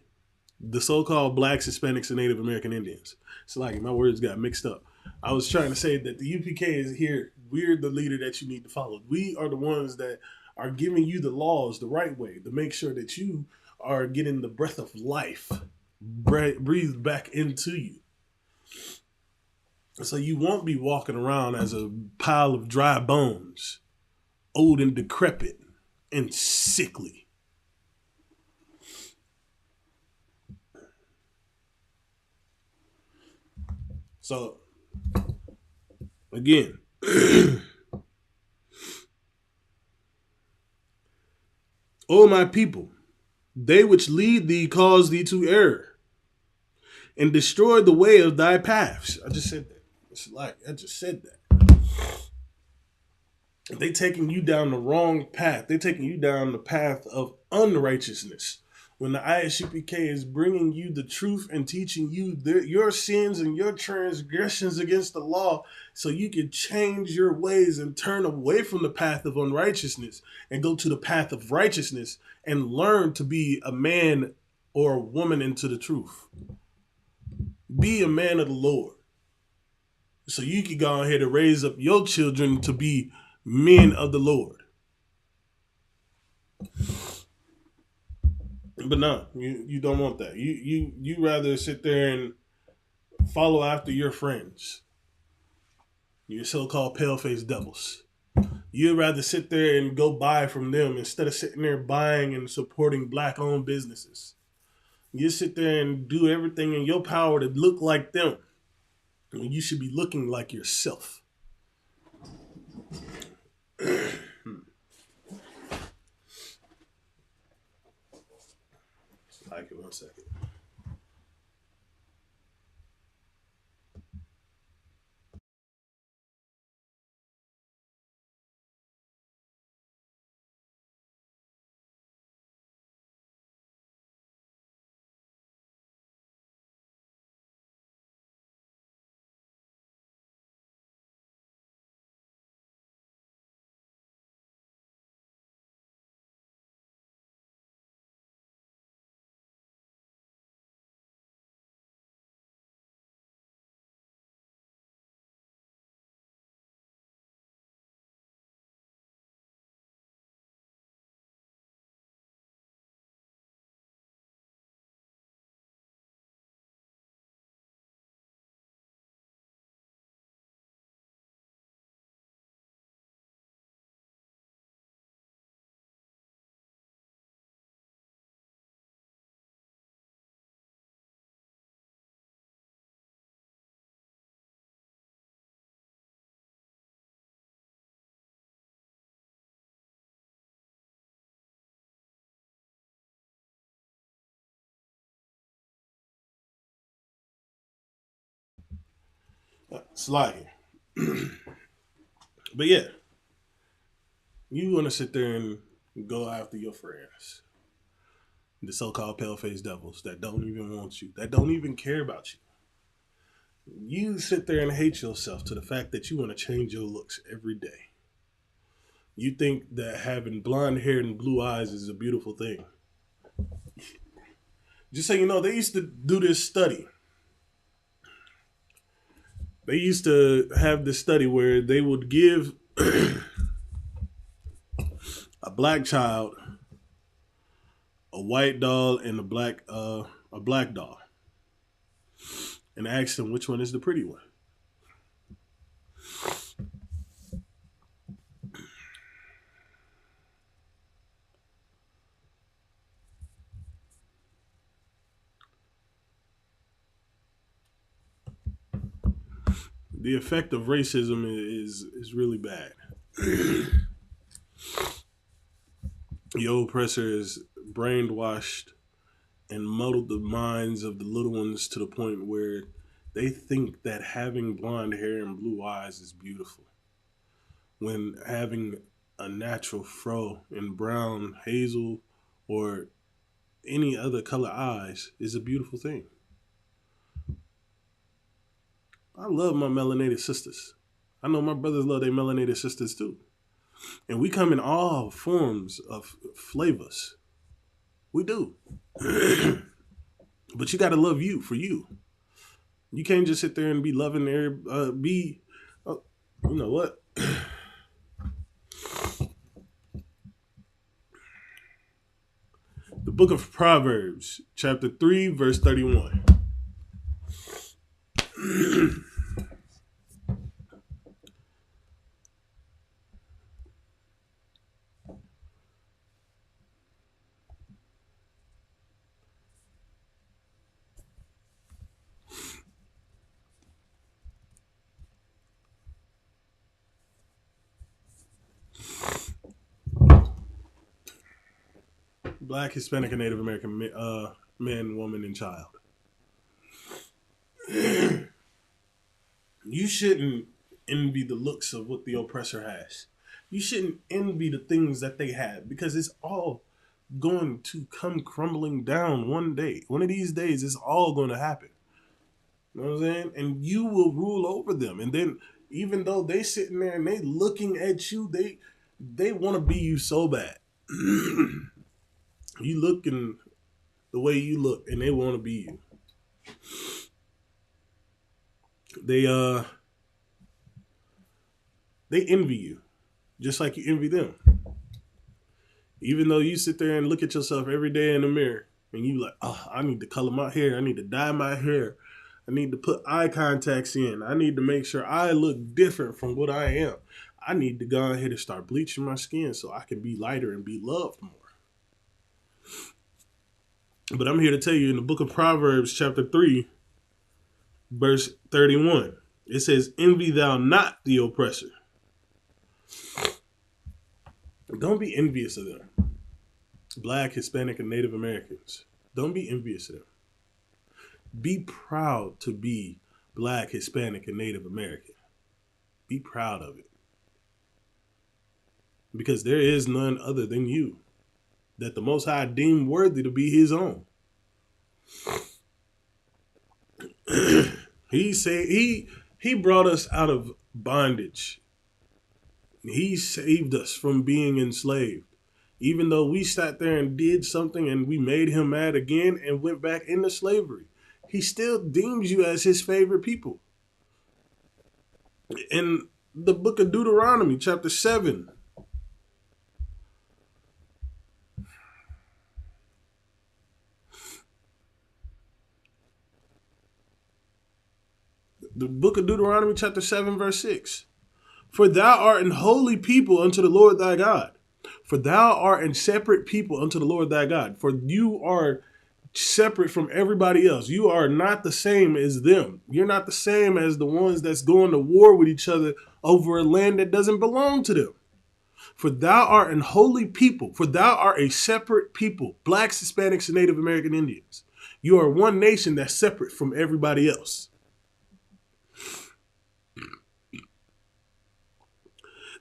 The so-called blacks, Hispanics, and Native American Indians. Slack it. My words got mixed up. I was trying to say that the UPK is here. We're the leader that you need to follow. We are the ones that are giving you the laws the right way to make sure that you are getting the breath of life breathed back into you. So you won't be walking around as a pile of dry bones, old and decrepit and sickly. So, again, O my people, they which lead thee cause thee to err and destroy the way of thy paths. I just said that. It's like I just said that. They taking you down the wrong path. They're taking you down the path of unrighteousness. When the ISUPK is bringing you the truth and teaching you your sins and your transgressions against the law so you can change your ways and turn away from the path of unrighteousness and go to the path of righteousness and learn to be a man or a woman into the truth. Be a man of the Lord. So you can go ahead and raise up your children to be men of the Lord. But no, you don't want that. You rather sit there and follow after your friends, your so-called pale-faced devils. You'd rather sit there and go buy from them instead of sitting there buying and supporting black-owned businesses. You sit there and do everything in your power to look like them when you should be looking like yourself. Like it 1 second. Sliding. But yeah, you want to sit there and go after your friends, the so-called pale-faced devils that don't even want you, that don't even care about you. You sit there and hate yourself to the fact that you want to change your looks every day. You think that having blonde hair and blue eyes is a beautiful thing. Just so you know, they used to do this study. They used to have this study where they would give a black child a white doll and a black doll, and ask them which one is the pretty one. the effect of racism is really bad. Your oppressor is brainwashed and muddled the minds of the little ones to the point where they think that having blonde hair and blue eyes is beautiful, when having a natural fro and brown, hazel, or any other color eyes is a beautiful thing. I love my melanated sisters. I know my brothers love their melanated sisters too. And we come in all forms of flavors. We do. But you got to love you for you. You can't just sit there and be loving you know what? The book of Proverbs, chapter 3, verse 31. Black, Hispanic, and Native American man, woman, and child. You shouldn't envy the looks of what the oppressor has. You shouldn't envy the things that they have, because it's all going to come crumbling down one day. One of these days, it's all going to happen. You know what I'm saying? And you will rule over them. And then, even though they sitting there and they looking at you, they want to be you so bad. You looking the way you look, and they want to be you. They envy you, just like you envy them. Even though you sit there and look at yourself every day in the mirror, and you like, oh, I need to color my hair, I need to dye my hair, I need to put eye contacts in, I need to make sure I look different from what I am. I need to go ahead and start bleaching my skin so I can be lighter and be loved more. But I'm here to tell you, in the book of Proverbs, chapter 3, verse 31, it says, envy thou not the oppressor. Don't be envious of them. Black, Hispanic, and Native Americans. Don't be envious of them. Be proud to be Black, Hispanic, and Native American. Be proud of it. Because there is none other than you that the Most High deemed worthy to be his own. He brought us out of bondage. He saved us from being enslaved. Even though we sat there and did something and we made him mad again and went back into slavery, he still deems you as his favorite people. In the book of Deuteronomy, chapter 7, the book of Deuteronomy, chapter 7, verse 6. For thou art an holy people unto the Lord thy God. For thou art a separate people unto the Lord thy God. For you are separate from everybody else. You are not the same as them. You're not the same as the ones that's going to war with each other over a land that doesn't belong to them. For thou art an holy people. For thou art a separate people. Blacks, Hispanics, and Native American Indians. You are one nation that's separate from everybody else.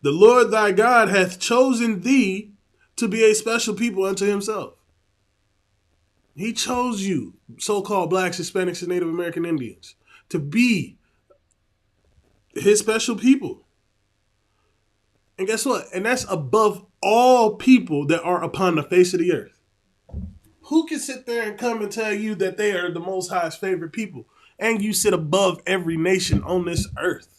The Lord thy God hath chosen thee to be a special people unto himself. He chose you, so-called Blacks, Hispanics, and Native American Indians, to be his special people. And guess what? And that's above all people that are upon the face of the earth. Who can sit there and come and tell you that they are the Most High's favorite people, and you sit above every nation on this earth?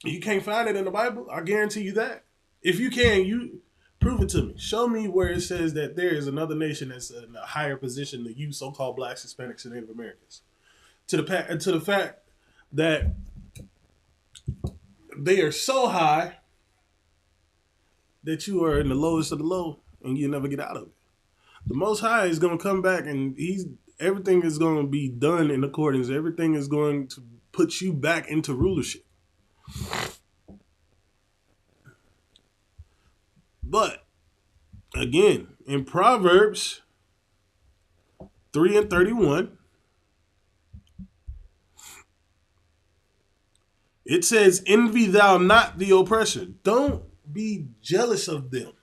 You can't find it in the Bible. I guarantee you that. If you can, you prove it to me. Show me where it says that there is another nation that's in a higher position than you, so-called Blacks, Hispanics, and Native Americans. To the fact that they are so high that you are in the lowest of the low and you never get out of it. The Most High is going to come back, and Everything is going to be done in accordance. Everything is going to put you back into rulership. But again, in Proverbs 3:31, it says, "Envy thou not the oppressor." Don't be jealous of them.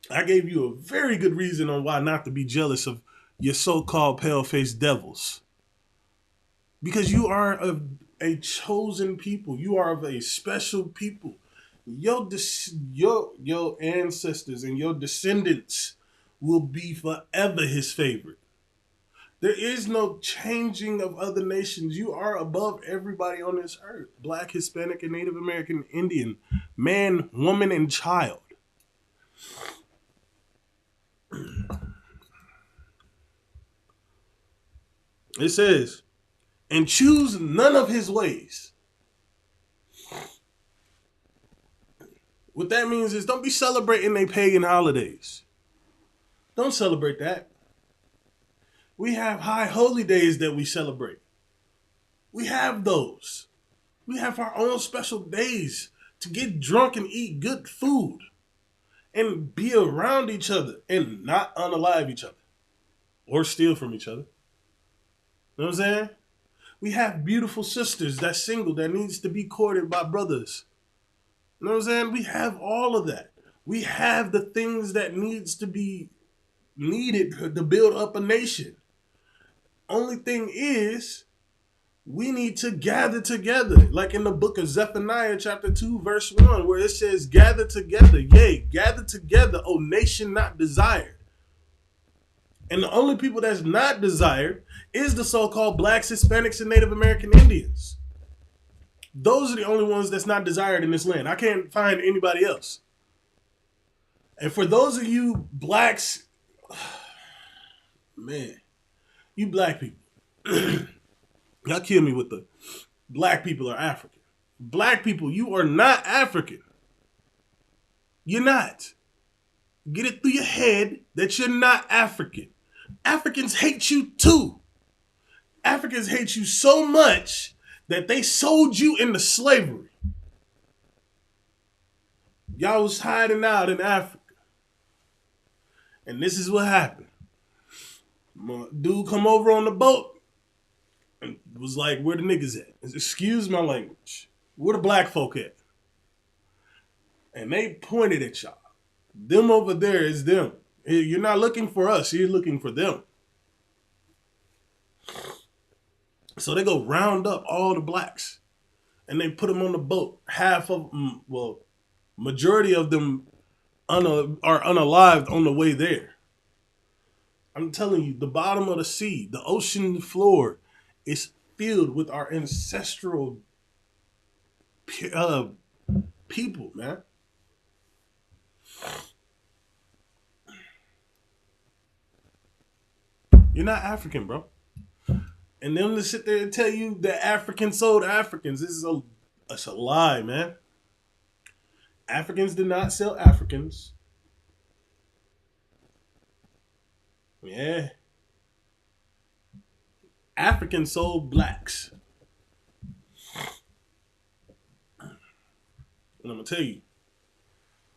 I gave you a very good reason on why not to be jealous of your so-called pale-faced devils. Because you are of a chosen people. You are of a special people. Your ancestors and your descendants will be forever his favorite. There is no changing of other nations. You are above everybody on this earth. Black, Hispanic, and Native American, Indian, man, woman, and child. It says, "And choose none of his ways." What that means is don't be celebrating their pagan holidays. Don't celebrate that. We have high holy days that we celebrate. We have those. We have our own special days to get drunk and eat good food and be around each other and not unalive each other or steal from each other. You know what I'm saying? We have beautiful sisters that's single that needs to be courted by brothers. You know what I'm saying? We have all of that. We have the things that needs to be needed to build up a nation. Only thing is, we need to gather together. Like in the book of Zephaniah chapter 2 verse 1, where it says, "Gather together, yea, gather together, O nation not desired." And the only people that's not desired is the so-called blacks, Hispanics, and Native American Indians. Those are the only ones that's not desired in this land. I can't find anybody else. And for those of you blacks, man, you black people, y'all kill me with the black people are African. Black people, you are not African. You're not. Get it through your head that you're not African. Africans hate you too. Africans hate you so much that they sold you into slavery. Y'all was hiding out in Africa. And this is what happened. Dude come over on the boat and was like, "Where the niggas at?" Excuse my language. "Where the black folk at?" And they pointed at y'all. Them over there is them. You're not looking for us. You're looking for them. So they go round up all the blacks and they put them on the boat. Half of them, well, majority of them are unalived on the way there. I'm telling you, the bottom of the sea, the ocean floor is filled with our ancestral people, man. You're not African, bro. And them to sit there and tell you that Africans sold Africans, it's a lie, man. Africans did not sell Africans. Yeah. Africans sold blacks. And I'm going to tell you,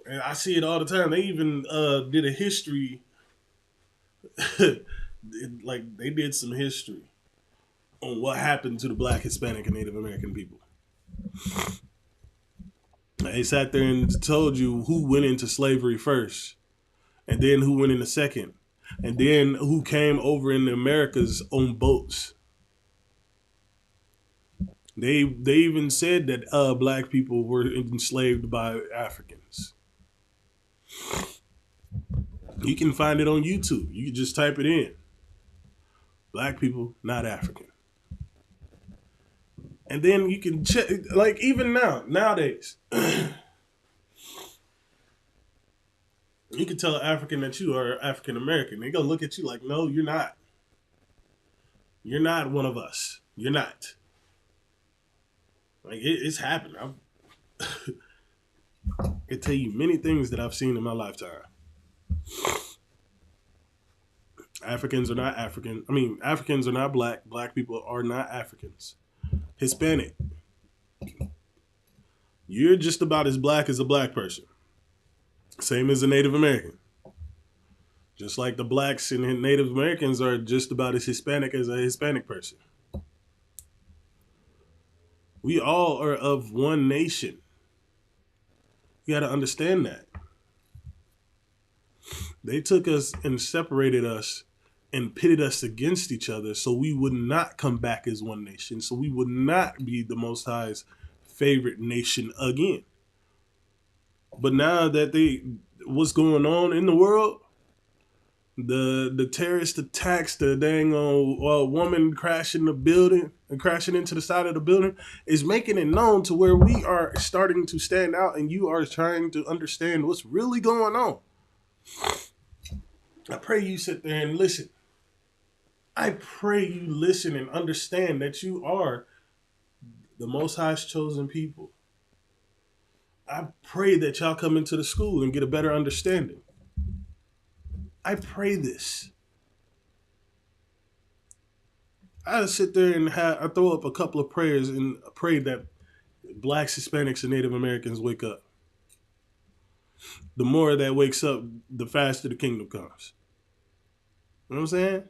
and I see it all the time. They even did a history, like they did some history on what happened to the black, Hispanic, and Native American people. They sat there and told you who went into slavery first, and then who went into second, and then who came over in the Americas on boats. They even said that black people were enslaved by Africans. You can find it on YouTube. You can just type it in. Black people, not African. And then you can check, like even nowadays, you can tell an African that you are African American. They're going to look at you like, "No, you're not. You're not one of us. You're not." Like it's happened. I can tell you many things that I've seen in my lifetime. Africans are not African. I mean, Africans are not black. Black people are not Africans. Hispanic. You're just about as black as a black person. Same as a Native American. Just like the blacks and Native Americans are just about as Hispanic as a Hispanic person. We all are of one nation. You got to understand that. They took us and separated us and pitted us against each other so we would not come back as one nation, so we would not be the Most High's favorite nation again. But now that what's going on in the world, the terrorist attacks, the dang woman crashing the building and crashing into the side of the building is making it known to where we are starting to stand out and you are trying to understand what's really going on. I pray you sit there and listen. I pray you listen and understand that you are the Most High's chosen people. I pray that y'all come into the school and get a better understanding. I pray this. I sit there and I throw up a couple of prayers and pray that blacks, Hispanics, and Native Americans wake up. The more that wakes up, the faster the kingdom comes. You know what I'm saying?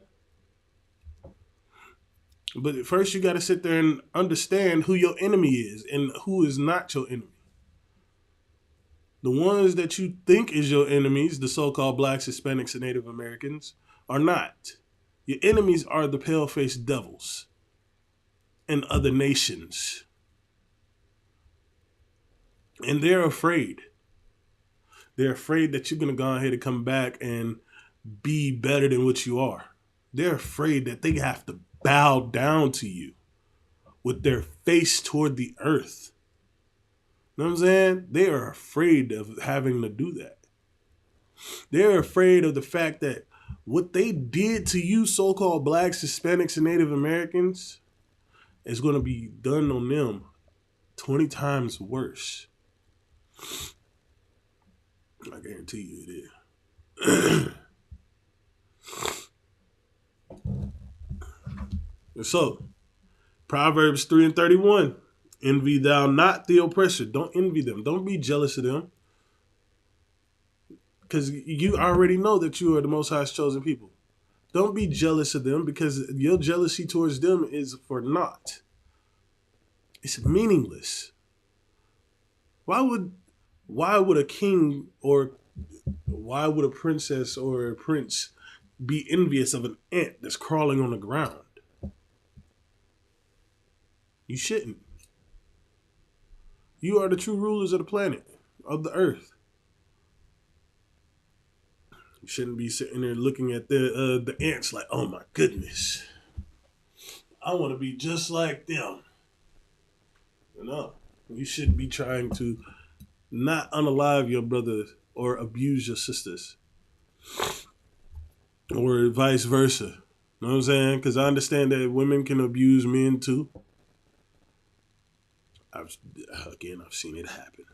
But first you got to sit there and understand who your enemy is and who is not your enemy. The ones that you think is your enemies, the so-called blacks, Hispanics, and Native Americans, are not. Your enemies are the pale-faced devils and other nations. And they're afraid. They're afraid that you're going to go ahead and come back and be better than what you are. They're afraid that they have to bow down to you with their face toward the earth. You know what I'm saying? They are afraid of having to do that. They're afraid of the fact that what they did to you, so-called blacks, Hispanics, and Native Americans, is going to be done on them 20 times worse. I guarantee you it is. And so, Proverbs 3:31. Envy thou not the oppressor. Don't envy them. Don't be jealous of them. Because you already know that you are the Most High's chosen people. Don't be jealous of them because your jealousy towards them is for naught. It's meaningless. Why would a king or why would a princess or a prince be envious of an ant that's crawling on the ground? You shouldn't. You are the true rulers of the planet, of the earth. You shouldn't be sitting there looking at the ants like, oh my goodness, I want to be just like them. No, you shouldn't be trying to not unalive your brothers or abuse your sisters or vice versa. You know what I'm saying? Because I understand that women can abuse men too. I've seen it happen.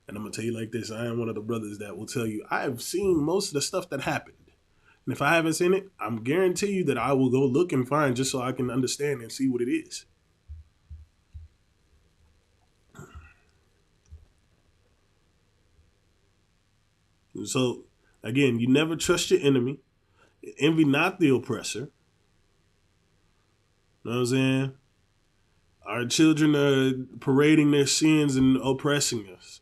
And I'm going to tell you like this. I am one of the brothers that will tell you, I've seen most of the stuff that happened. And if I haven't seen it, I'm guarantee you that I will go look and find just so I can understand and see what it is. So, again, you never trust your enemy. Envy not the oppressor. You know what I'm saying? Our children are parading their sins and oppressing us.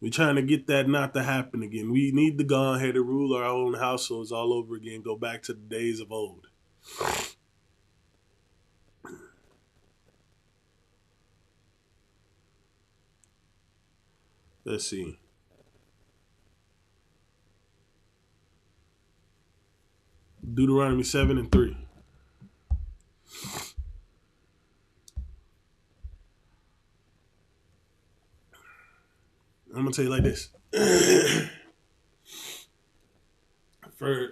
We're trying to get that not to happen again. We need to go ahead and rule our own households all over again. Go back to the days of old. Let's see. Deuteronomy 7:3. I'm going to tell you like this.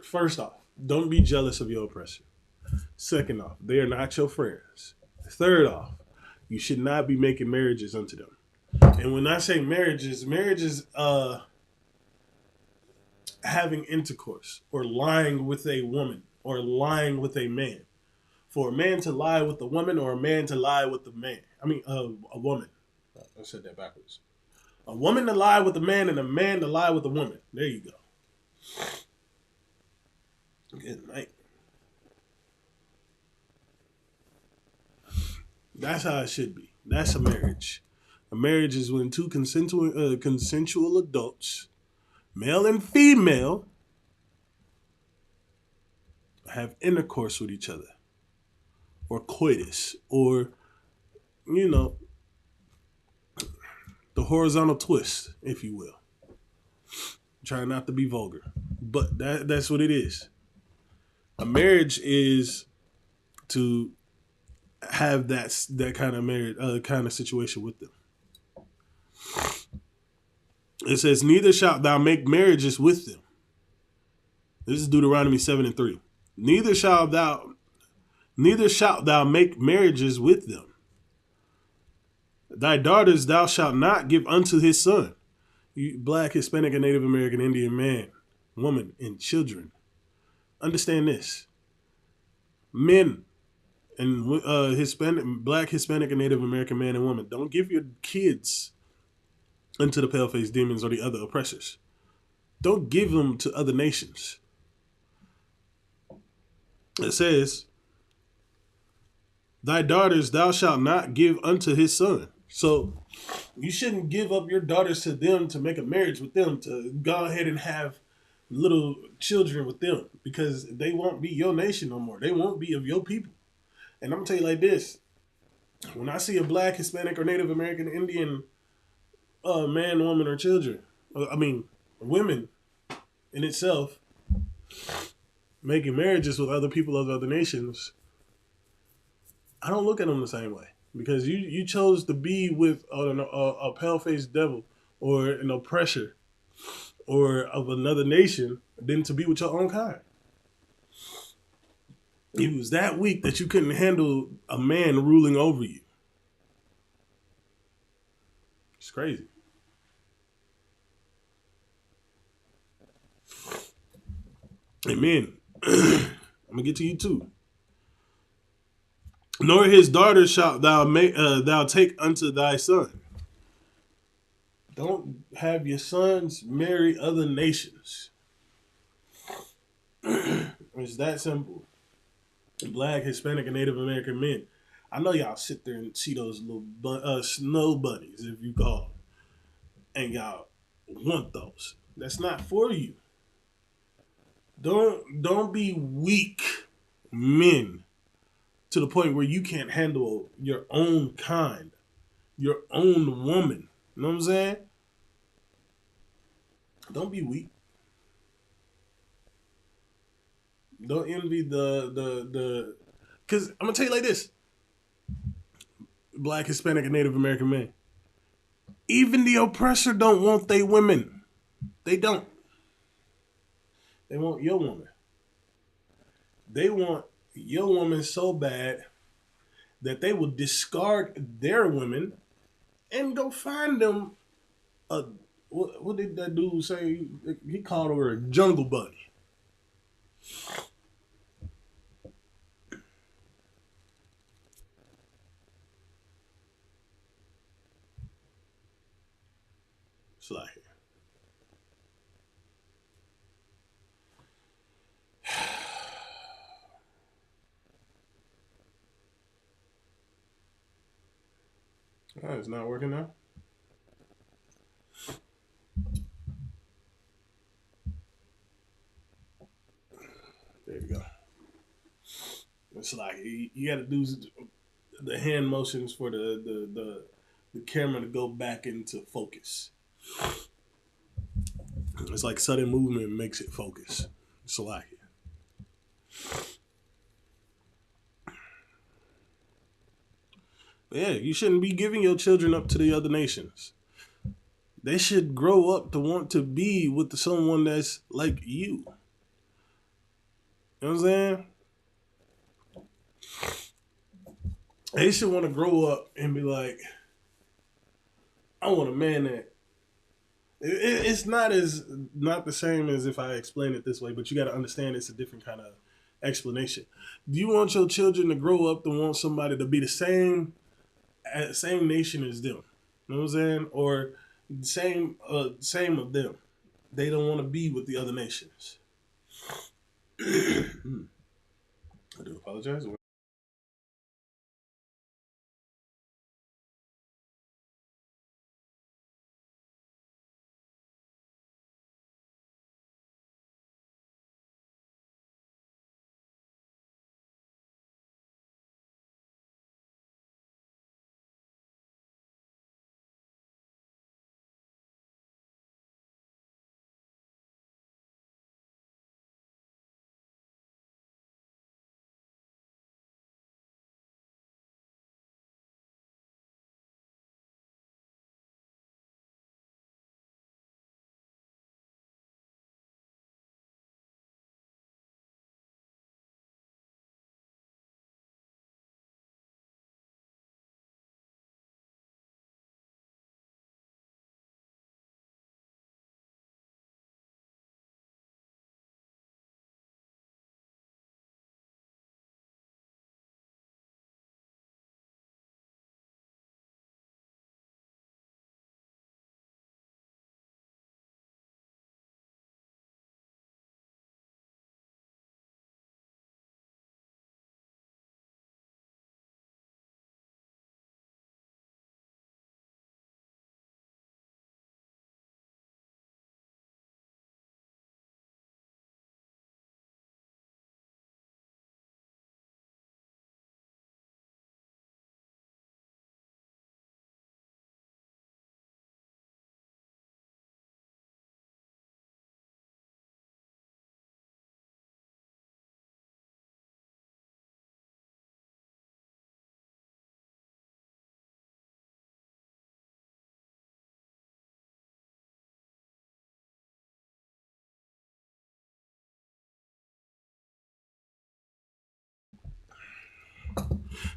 First off, don't be jealous of your oppressor. Second off, they are not your friends. Third off, you should not be making marriages unto them. And when I say marriages, having intercourse or lying with a woman or lying with a man. For a man to lie with a woman or a man to lie with a man. I mean, a woman. I said that backwards. A woman to lie with a man and a man to lie with a woman. There you go. Good night. That's how it should be. That's a marriage. A marriage is when two consensual adults, male and female, have intercourse with each other. Or coitus. Or, the horizontal twist, if you will. Trying not to be vulgar. But that's what it is. A marriage is to have that kind of marriage, kind of situation with them. It says, neither shalt thou make marriages with them. This is Deuteronomy 7:3. Neither shalt thou make marriages with them. Thy daughters thou shalt not give unto his son. You Black, Hispanic, and Native American Indian man, woman, and children. Understand this. Men and Black, Hispanic, and Native American man and woman, don't give your kids unto the pale-faced demons or the other oppressors. Don't give them to other nations. It says, thy daughters thou shalt not give unto his son. So you shouldn't give up your daughters to them to make a marriage with them, to go ahead and have little children with them, because they won't be your nation no more. They won't be of your people. And I'm going to tell you like this. When I see a Black, Hispanic, or Native American Indian man, woman, or children, women in itself, making marriages with other people of other nations, I don't look at them the same way. Because you chose to be with a pale-faced devil or an oppressor or of another nation than to be with your own kind. It was that weak that you couldn't handle a man ruling over you. It's crazy. Amen. I'm gonna get to you too. Nor his daughters shalt thou take unto thy son. Don't have your sons marry other nations. It's that simple. Black, Hispanic, and Native American men. I know y'all sit there and see those little snow bunnies, if you call them, and y'all want those. That's not for you. Don't be weak men to the point where you can't handle your own kind, your own woman. You know what I'm saying? Don't be weak. Don't envy the because I'm gonna tell you like this. Black, Hispanic, and Native American men. Even the oppressor don't want they women. They don't. They want your woman. They want your woman so bad that they will discard their women and go find them a, what did that dude say? He called her a jungle bunny. It's like, oh, it's not working now. There you go. It's like you got to do the hand motions for the camera to go back into focus. It's like sudden movement makes it focus. It's like it. Yeah, you shouldn't be giving your children up to the other nations. They should grow up to want to be with someone that's like you. You know what I'm saying? They should want to grow up and be like, I want a man that It's not the same as if I explain it this way, but you got to understand it's a different kind of explanation. Do you want your children to grow up to want somebody to be the same nation as them? You know what I'm saying? Or same of them. They don't want to be with the other nations. I do apologize.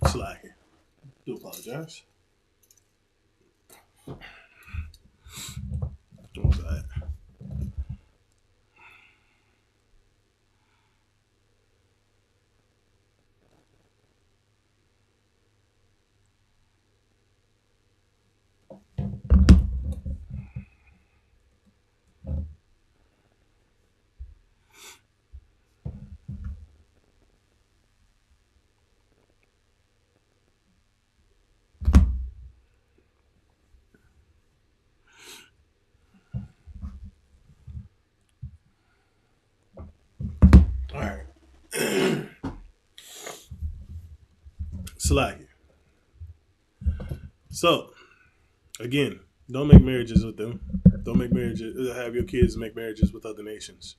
Slack. Do apologize. What was that? All right. Slack. So again, don't make marriages with them. Don't make marriages. Have your kids make marriages with other nations.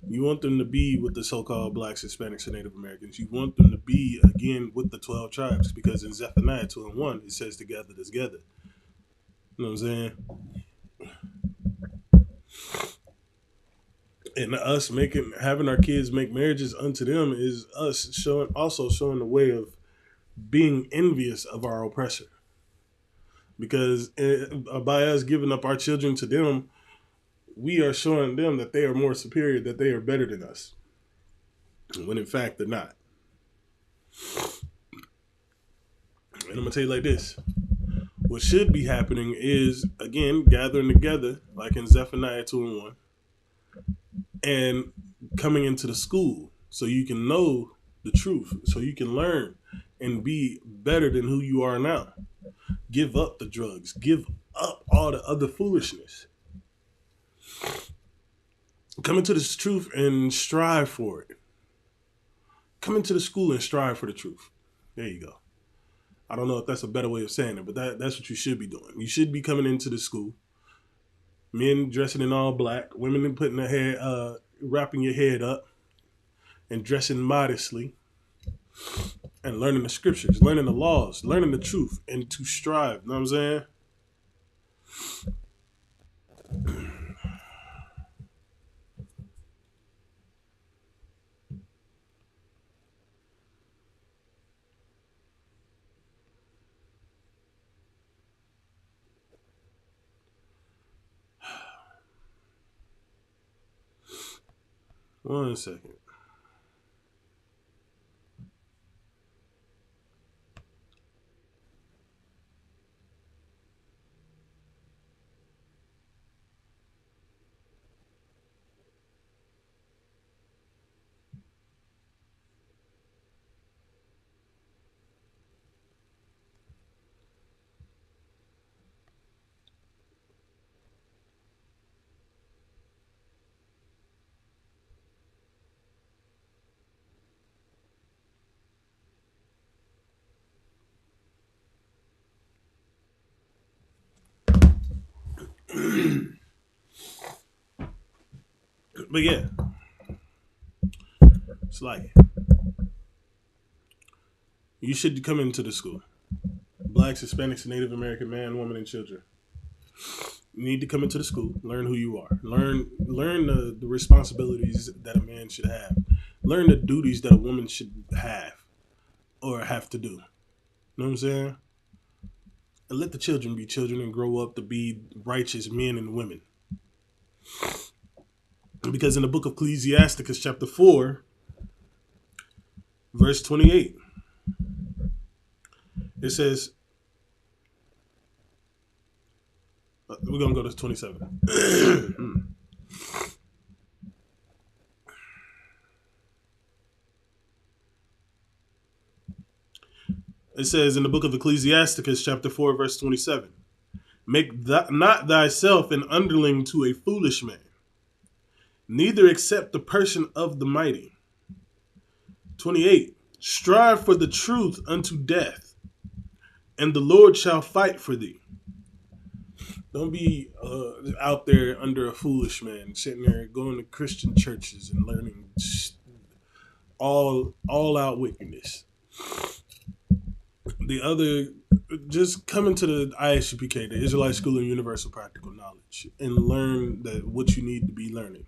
You want them to be with the so-called blacks, Hispanics, and Native Americans. You want them to be again with the 12 tribes because in Zephaniah 2:1 it says together, together. You know what I'm saying? And us making having our kids make marriages unto them is us showing the way of being envious of our oppressor. Because by us giving up our children to them, we are showing them that they are more superior, that they are better than us, when in fact they're not. And I'm gonna tell you like this: what should be happening is again gathering together, like in Zephaniah 2:1, and coming into the school so you can know the truth, so you can learn and be better than who you are now. Give up the drugs. Give up all the other foolishness. Come into this truth and strive for it. Come into the school and strive for the truth. There you go. I don't know if that's a better way of saying it, but that's what you should be doing. You should be coming into the school, men dressing in all black, women putting their hair, wrapping your head up, and dressing modestly, and learning the scriptures, learning the laws, learning the truth, and to strive. You know what I'm saying? 1 second. But yeah, it's like you should come into the school. Blacks, Hispanics, Native American man, woman, and children. You need to come into the school, learn who you are, learn the responsibilities that a man should have, learn the duties that a woman should have or have to do. You know what I'm saying? And let the children be children and grow up to be righteous men and women. Because in the book of Ecclesiasticus, chapter 4, verse 28, it says, we're going to go to 27. It says in the book of Ecclesiasticus, chapter 4, verse 27, make not thyself an underling to a foolish man, neither accept the person of the mighty. 28, strive for the truth unto death, and the Lord shall fight for thee. Don't be out there under a foolish man, sitting there going to Christian churches and learning all out wickedness. The other, just come into the ISUPK, the Israelite School of Universal Practical Knowledge, and learn that what you need to be learning.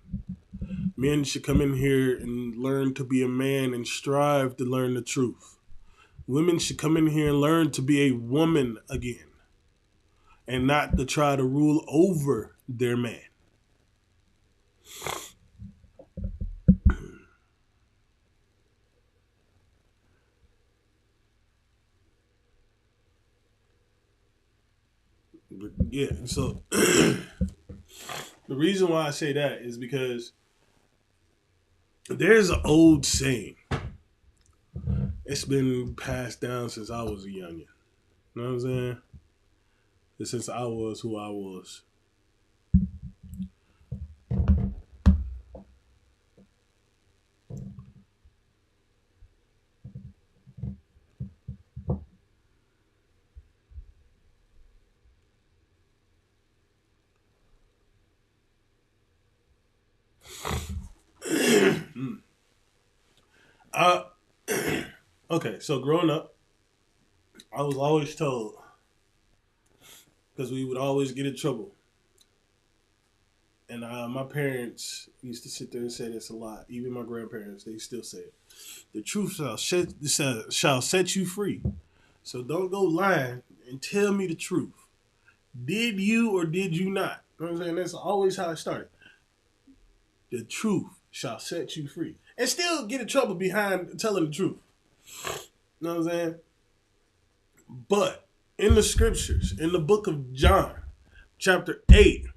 Men should come in here and learn to be a man and strive to learn the truth. Women should come in here and learn to be a woman again and not to try to rule over their man. But yeah, so the reason why I say that is because there's an old saying. It's been passed down since I was a youngin'. You know what I'm saying? Since I was who I was. Okay, so growing up, I was always told, because we would always get in trouble. And my parents used to sit there and say this a lot. Even my grandparents, they still say it. The truth shall set you free. So don't go lying and tell me the truth. Did you or did you not? You know what I'm saying? That's always how it started. The truth shall set you free. And still get in trouble behind telling the truth. You know what I'm saying? But in the scriptures, in the book of John, chapter 8,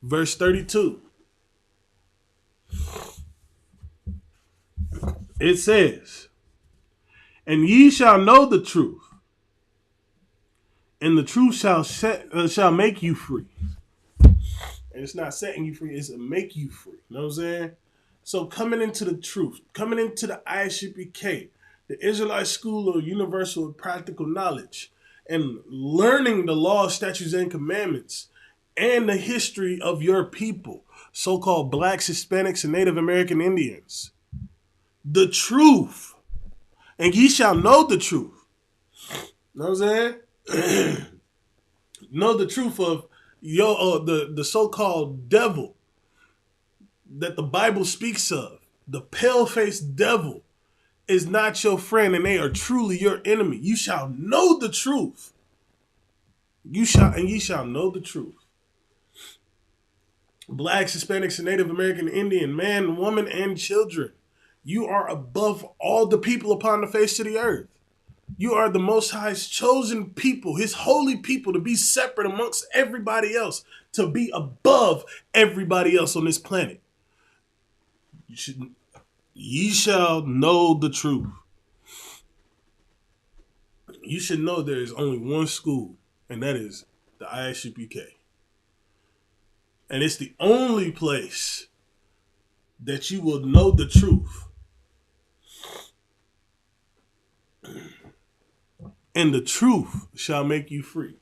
verse 32, it says, and ye shall know the truth, and the truth shall make you free. And it's not setting you free, it's make you free. You know what I'm saying? So coming into the truth, coming into the ISUPK, the Israelite School of Universal and Practical Knowledge, and learning the law, statutes, and commandments, and the history of your people, so-called blacks, Hispanics, and Native American Indians. The truth. And ye shall know the truth. You know what I'm saying? Know the truth of the so-called devil that the Bible speaks of. The pale-faced devil is not your friend, and they are truly your enemy. You shall know the truth. Ye shall know the truth. Blacks, Hispanics, and Native American Indian, man, woman, and children. You are above all the people upon the face of the earth. You are the Most High's chosen people, his holy people, to be separate amongst everybody else, to be above everybody else on this planet. Ye shall know the truth. You should know there is only one school, and that is the Isupk. And it's the only place that you will know the truth. And the truth shall make you free.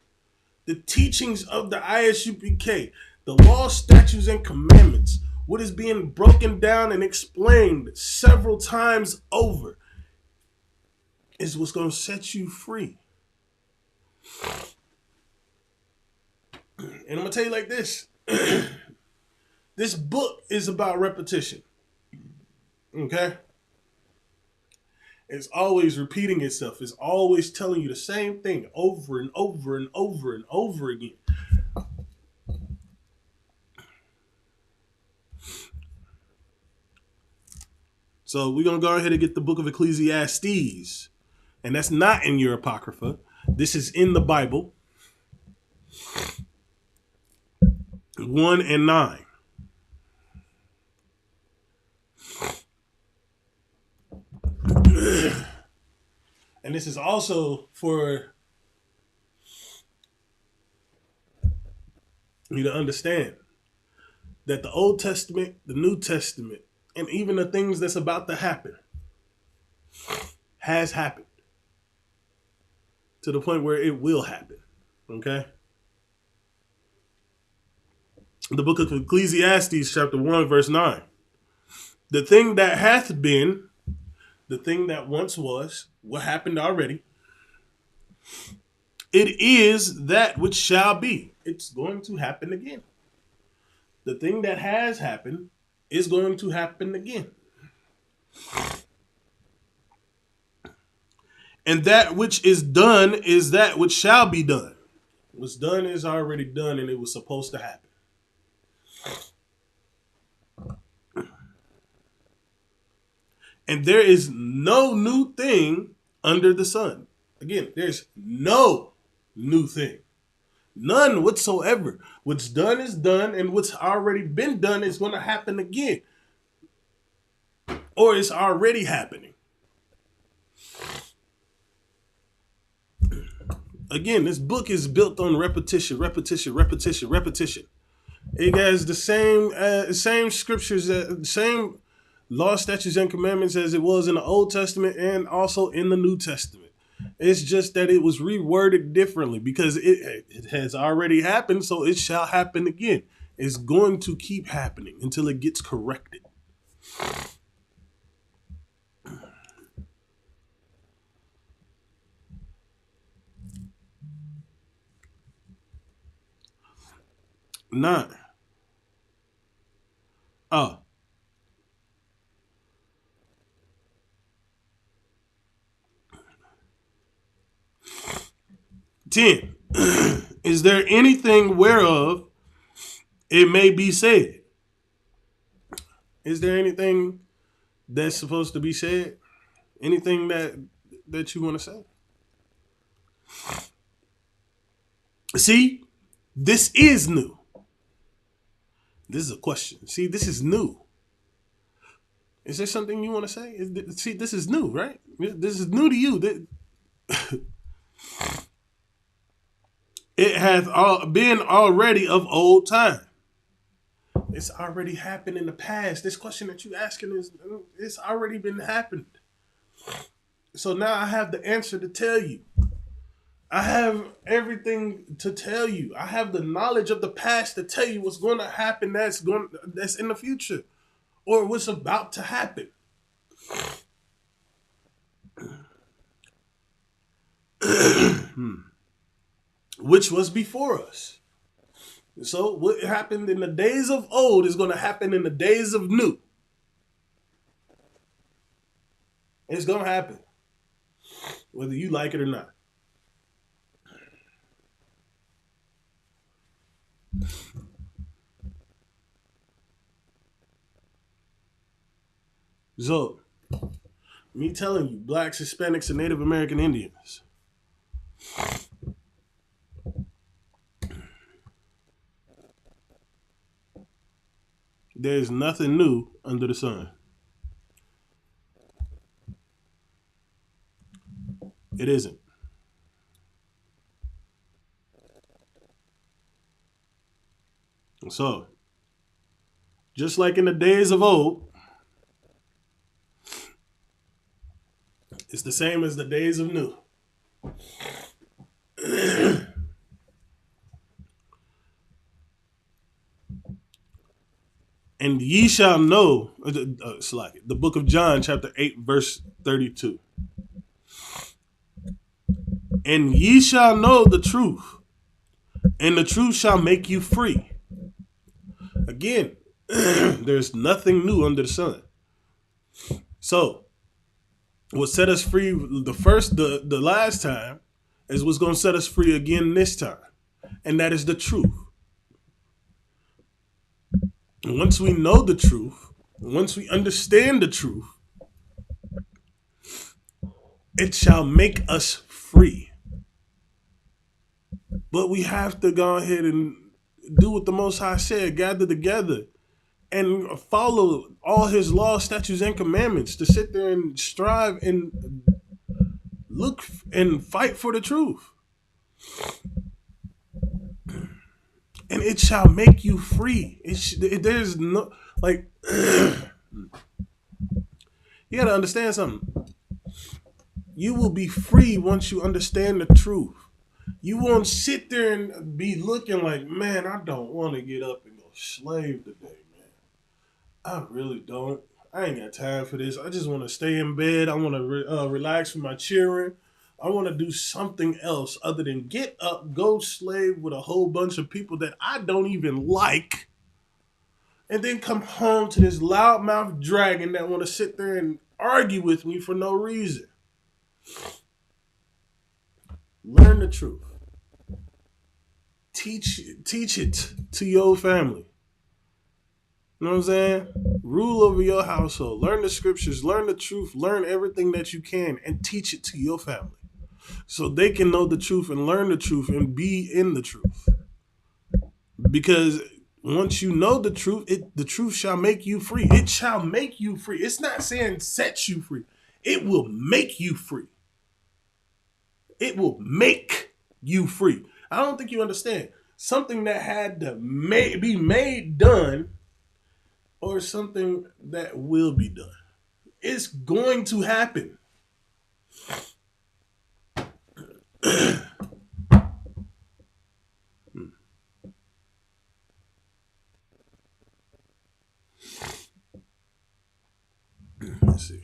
The teachings of the Isupk, the law, statutes, and commandments, what is being broken down and explained several times over, is what's going to set you free. And I'm going to tell you like this. This book is about repetition. Okay? It's always repeating itself. It's always telling you the same thing over and over and over and over again. So we're going to go ahead and get the book of Ecclesiastes. And that's not in your Apocrypha. This is in the Bible. 1 and 9. And this is also for you to understand that the Old Testament, the New Testament, and even the things that's about to happen has happened to the point where it will happen. Okay? The book of Ecclesiastes, chapter 1, verse 9. The thing that hath been, the thing that once was, what happened already, it is that which shall be. It's going to happen again. The thing that has happened is going to happen again. And that which is done is that which shall be done. What's done is already done, and it was supposed to happen. And there is no new thing under the sun. Again, there's no new thing. None whatsoever. What's done is done, and what's already been done is going to happen again. Or it's already happening. Again, this book is built on repetition, repetition, repetition, repetition. It has the same scriptures, same law, statutes, and commandments as it was in the Old Testament and also in the New Testament. It's just that it was reworded differently because it has already happened, so it shall happen again. It's going to keep happening until it gets corrected. Nine. 10. Is there anything whereof it may be said? Is there anything that's supposed to be said? Anything that you want to say? See, this is new. This is a question. See, this is new. Is there something you want to say? See, this is new, right? This is new to you. It hath been already of old time. It's already happened in the past. This question that you're asking it's already been happened. So now I have the answer to tell you. I have everything to tell you. I have the knowledge of the past to tell you what's going to happen that's in the future or what's about to happen. Which was before us. So what happened in the days of old is going to happen in the days of new. It's going to happen. Whether you like it or not. So, me telling you, blacks, Hispanics, and Native American Indians, there's nothing new under the sun. It isn't. So, just like in the days of old, it's the same as the days of new. And ye shall know, the book of John, chapter 8, verse 32. And ye shall know the truth, and the truth shall make you free. Again, there's nothing new under the sun. So, what set us free the last time is what's going to set us free again this time. And that is the truth. And once we know the truth, once we understand the truth, it shall make us free. But we have to go ahead and do what the Most High said, gather together and follow all his laws, statutes, and commandments, to sit there and strive and look and fight for the truth. And it shall make you free. There's no, like, you gotta understand something. You will be free once you understand the truth. You won't sit there and be looking like, man, I don't want to get up and go slave today, man. I really don't. I ain't got time for this. I just want to stay in bed. I want to relax with my children. I want to do something else other than get up, go slave with a whole bunch of people that I don't even like, and then come home to this loudmouth dragon that want to sit there and argue with me for no reason. Learn the truth. Teach it to your family. You know what I'm saying? Rule over your household. Learn the scriptures. Learn the truth. Learn everything that you can and teach it to your family, so they can know the truth and learn the truth and be in the truth. Because once you know the truth, the truth shall make you free. It shall make you free. It's not saying set you free. It will make you free. It will make you free. I don't think you understand. Something that had to be made done, or something that will be done. It's going to happen. Let's see.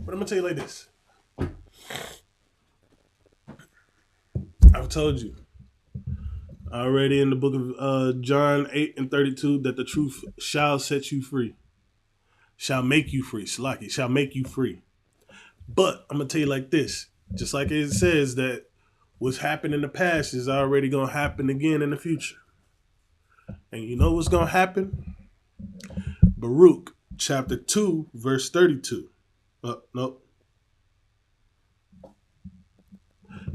But I'm going to tell you like this. I've told you already in the book of John 8 and 32 that the truth shall set you free. Shall make you free. Salaki, shall make you free. But I'm going to tell you like this. Just like it says that what's happened in the past is already going to happen again in the future. And you know what's going to happen? Baruch chapter 2 verse 32. Nope.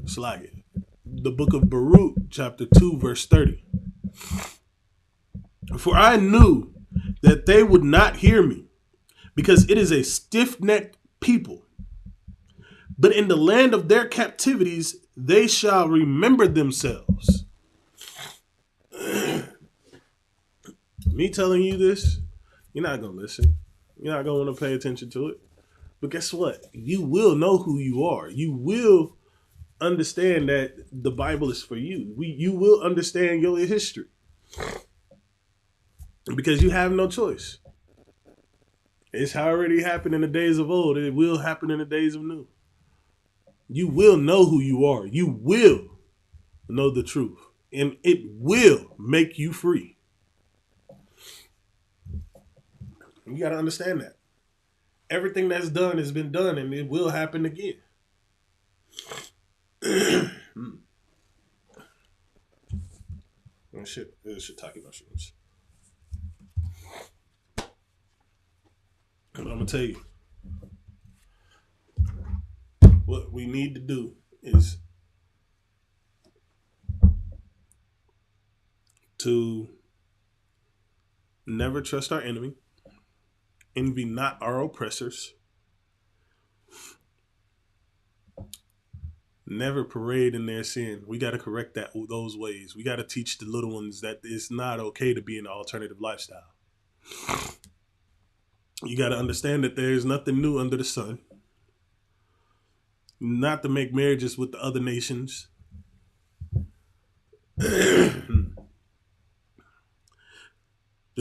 Salaki. The book of Baruch chapter 2 verse 30. For I knew that they would not hear me, because it is a stiff-necked people. But in the land of their captivities, they shall remember themselves. Me telling you this, you're not going to listen. You're not going to want to pay attention to it. But guess what? You will know who you are. You will understand that the Bible is for you. You will understand your history. Because you have no choice. It's already happened in the days of old. It will happen in the days of new. You will know who you are. You will know the truth. And it will make you free. You got to understand that. Everything that's done has been done, and it will happen again. Oh, shit. It's shiitake mushrooms. I'm going to tell you. What we need to do is to never trust our enemy. Envy not our oppressors. Never parade in their sin. We got to correct those ways. We got to teach the little ones that it's not okay to be in an alternative lifestyle. You got to understand that there is nothing new under the sun. Not to make marriages with the other nations. The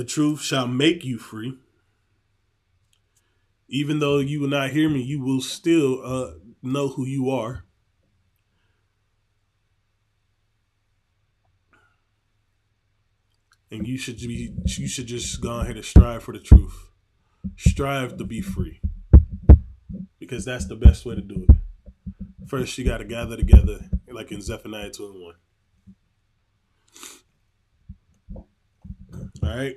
truth shall make you free. Even though you will not hear me, you will still know who you are. And you should just go ahead and strive for the truth. Strive to be free. Because that's the best way to do it. First, you got to gather together, like in Zephaniah 2:1. All right?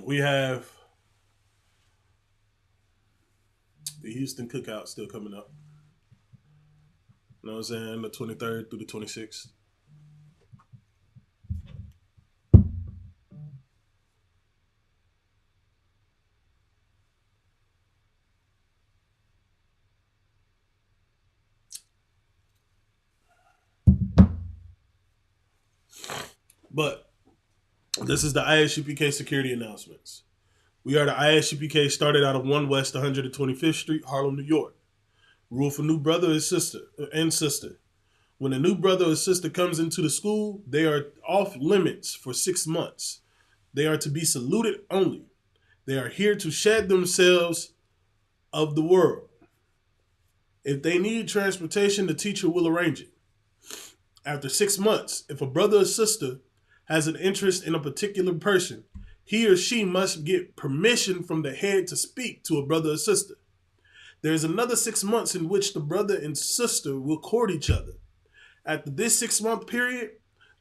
We have the Houston Cookout still coming up. You know what I'm saying? The 23rd through the 26th. But this is the ISUPK security announcements. We are the ISUPK, started out of 1 West 125th Street, Harlem, New York. Rule for new brother and sister. When a new brother or sister comes into the school, they are off limits for 6 months. They are to be saluted only. They are here to shed themselves of the world. If they need transportation, the teacher will arrange it. After 6 months, if a brother or sister has an interest in a particular person, he or she must get permission from the head to speak to a brother or sister. There is another 6 months in which the brother and sister will court each other. After this 6-month period,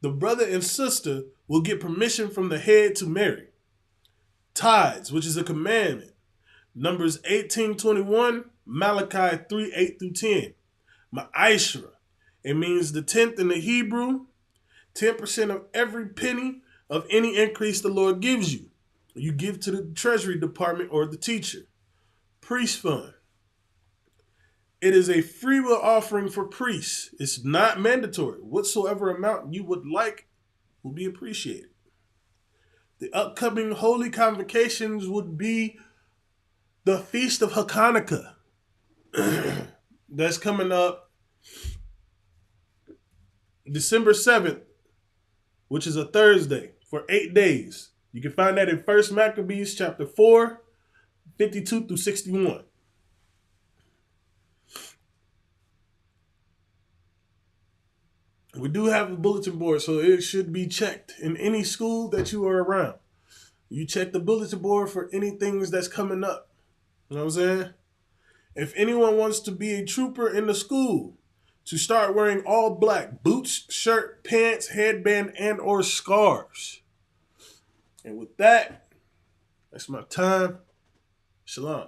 the brother and sister will get permission from the head to marry. Tithes, which is a commandment. Numbers 18:21, Malachi 3:8-10. Ma'ashra. It means the 10th in the Hebrew, 10% of every penny of any increase the Lord gives you. You give to the Treasury Department or the teacher. Priest fund. It is a free will offering for priests. It's not mandatory. Whatsoever amount you would like will be appreciated. The upcoming holy convocations would be the Feast of Hanukkah. That's coming up December 7th, which is a Thursday, for 8 days. You can find that in 1 Maccabees chapter 4, 52-61. We do have a bulletin board, so it should be checked in any school that you are around. You check the bulletin board for any things that's coming up. You know what I'm saying? If anyone wants to be a trooper in the school, to start wearing all black, boots, shirt, pants, headband, and or scarves. And with that, that's my time. Shalom.